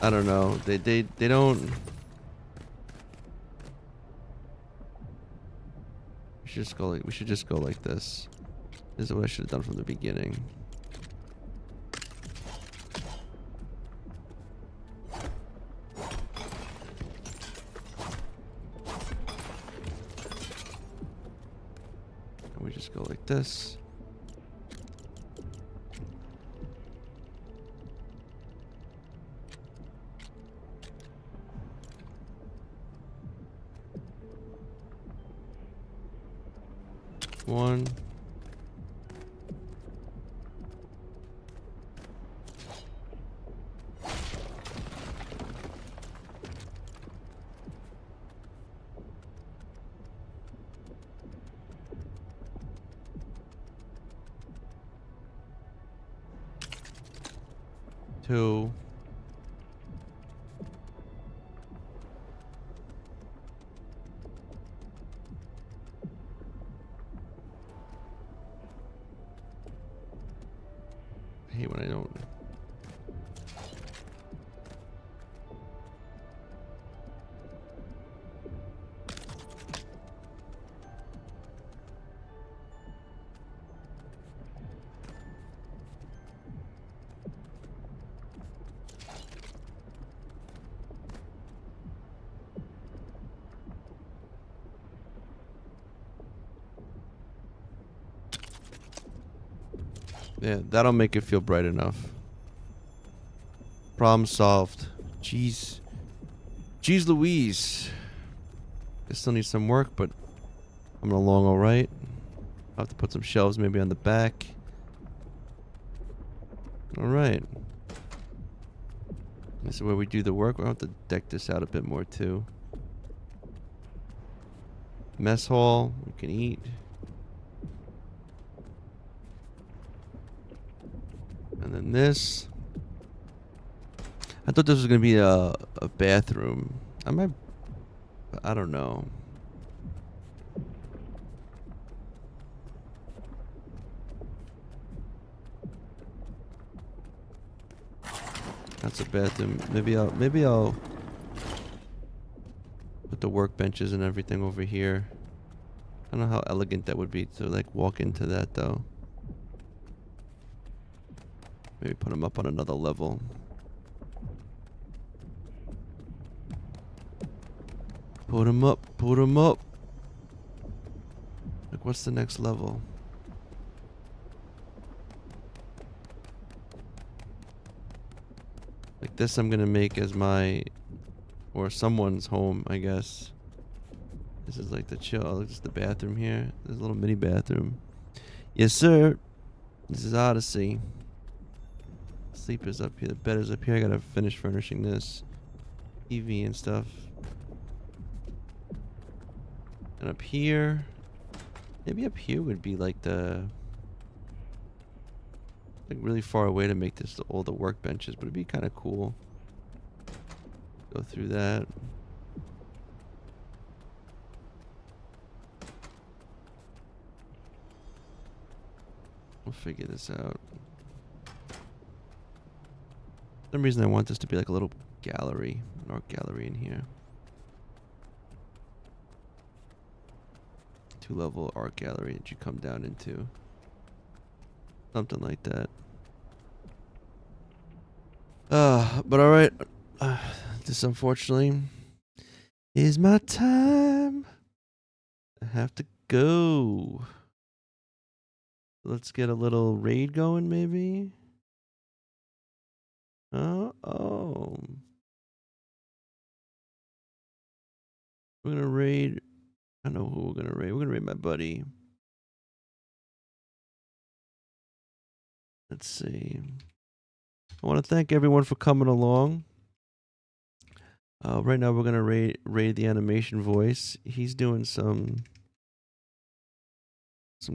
I don't know. They don't. We should just go like this. This is what I should have done from the beginning. And we just go like this. One. Two. I hate when I don't. Yeah, that'll make it feel bright enough. Problem solved. Jeez. Jeez Louise. I still need some work, but I'm along alright. I'll have to put some shelves maybe on the back. Alright. This is where we do the work. We'll have to deck this out a bit more too. Mess hall. We can eat. And then this. I thought this was going to be a bathroom. I don't know. That's a bathroom. Maybe I'll put the workbenches and everything over here. I don't know how elegant that would be to like walk into that though. Maybe put them up on another level. Put them up. Put them up. Like, what's the next level? Like this I'm gonna make as my, or someone's home, I guess. This is like the chill. Oh, this is the bathroom here. There's a little mini bathroom. Yes, sir. This is Odyssey. Sleep is up here. The bed is up here. I gotta finish furnishing this. TV and stuff. And up here. Maybe up here would be like the... like really far away to make this all the workbenches, but it'd be kind of cool. Go through that. We'll figure this out. For some reason I want this to be like a little gallery, an art gallery in here. 2-level art gallery that you come down into. Something like that. But alright. This unfortunately is my time. I have to go. Let's get a little raid going maybe. Oh. We're gonna raid. I know who we're gonna raid. We're gonna raid my buddy. Let's see. I want to thank everyone for coming along. Right now we're gonna raid the animation voice. He's doing some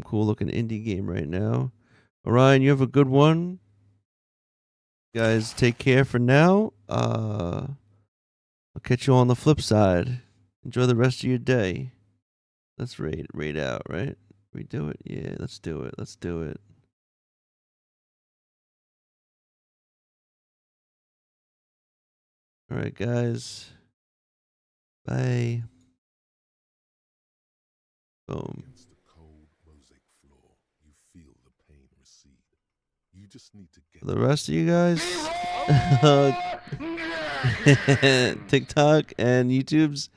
cool looking indie game right now. Orion, you have a good one. Guys, take care for now. I'll catch you on the flip side. Enjoy the rest of your day. Let's raid out, right? We do it? Yeah, let's do it. Let's do it. All right, guys. Bye. Boom. Against the cold mosaic floor, you feel the pain recede. You just need to get For the rest of you guys, TikTok and YouTube's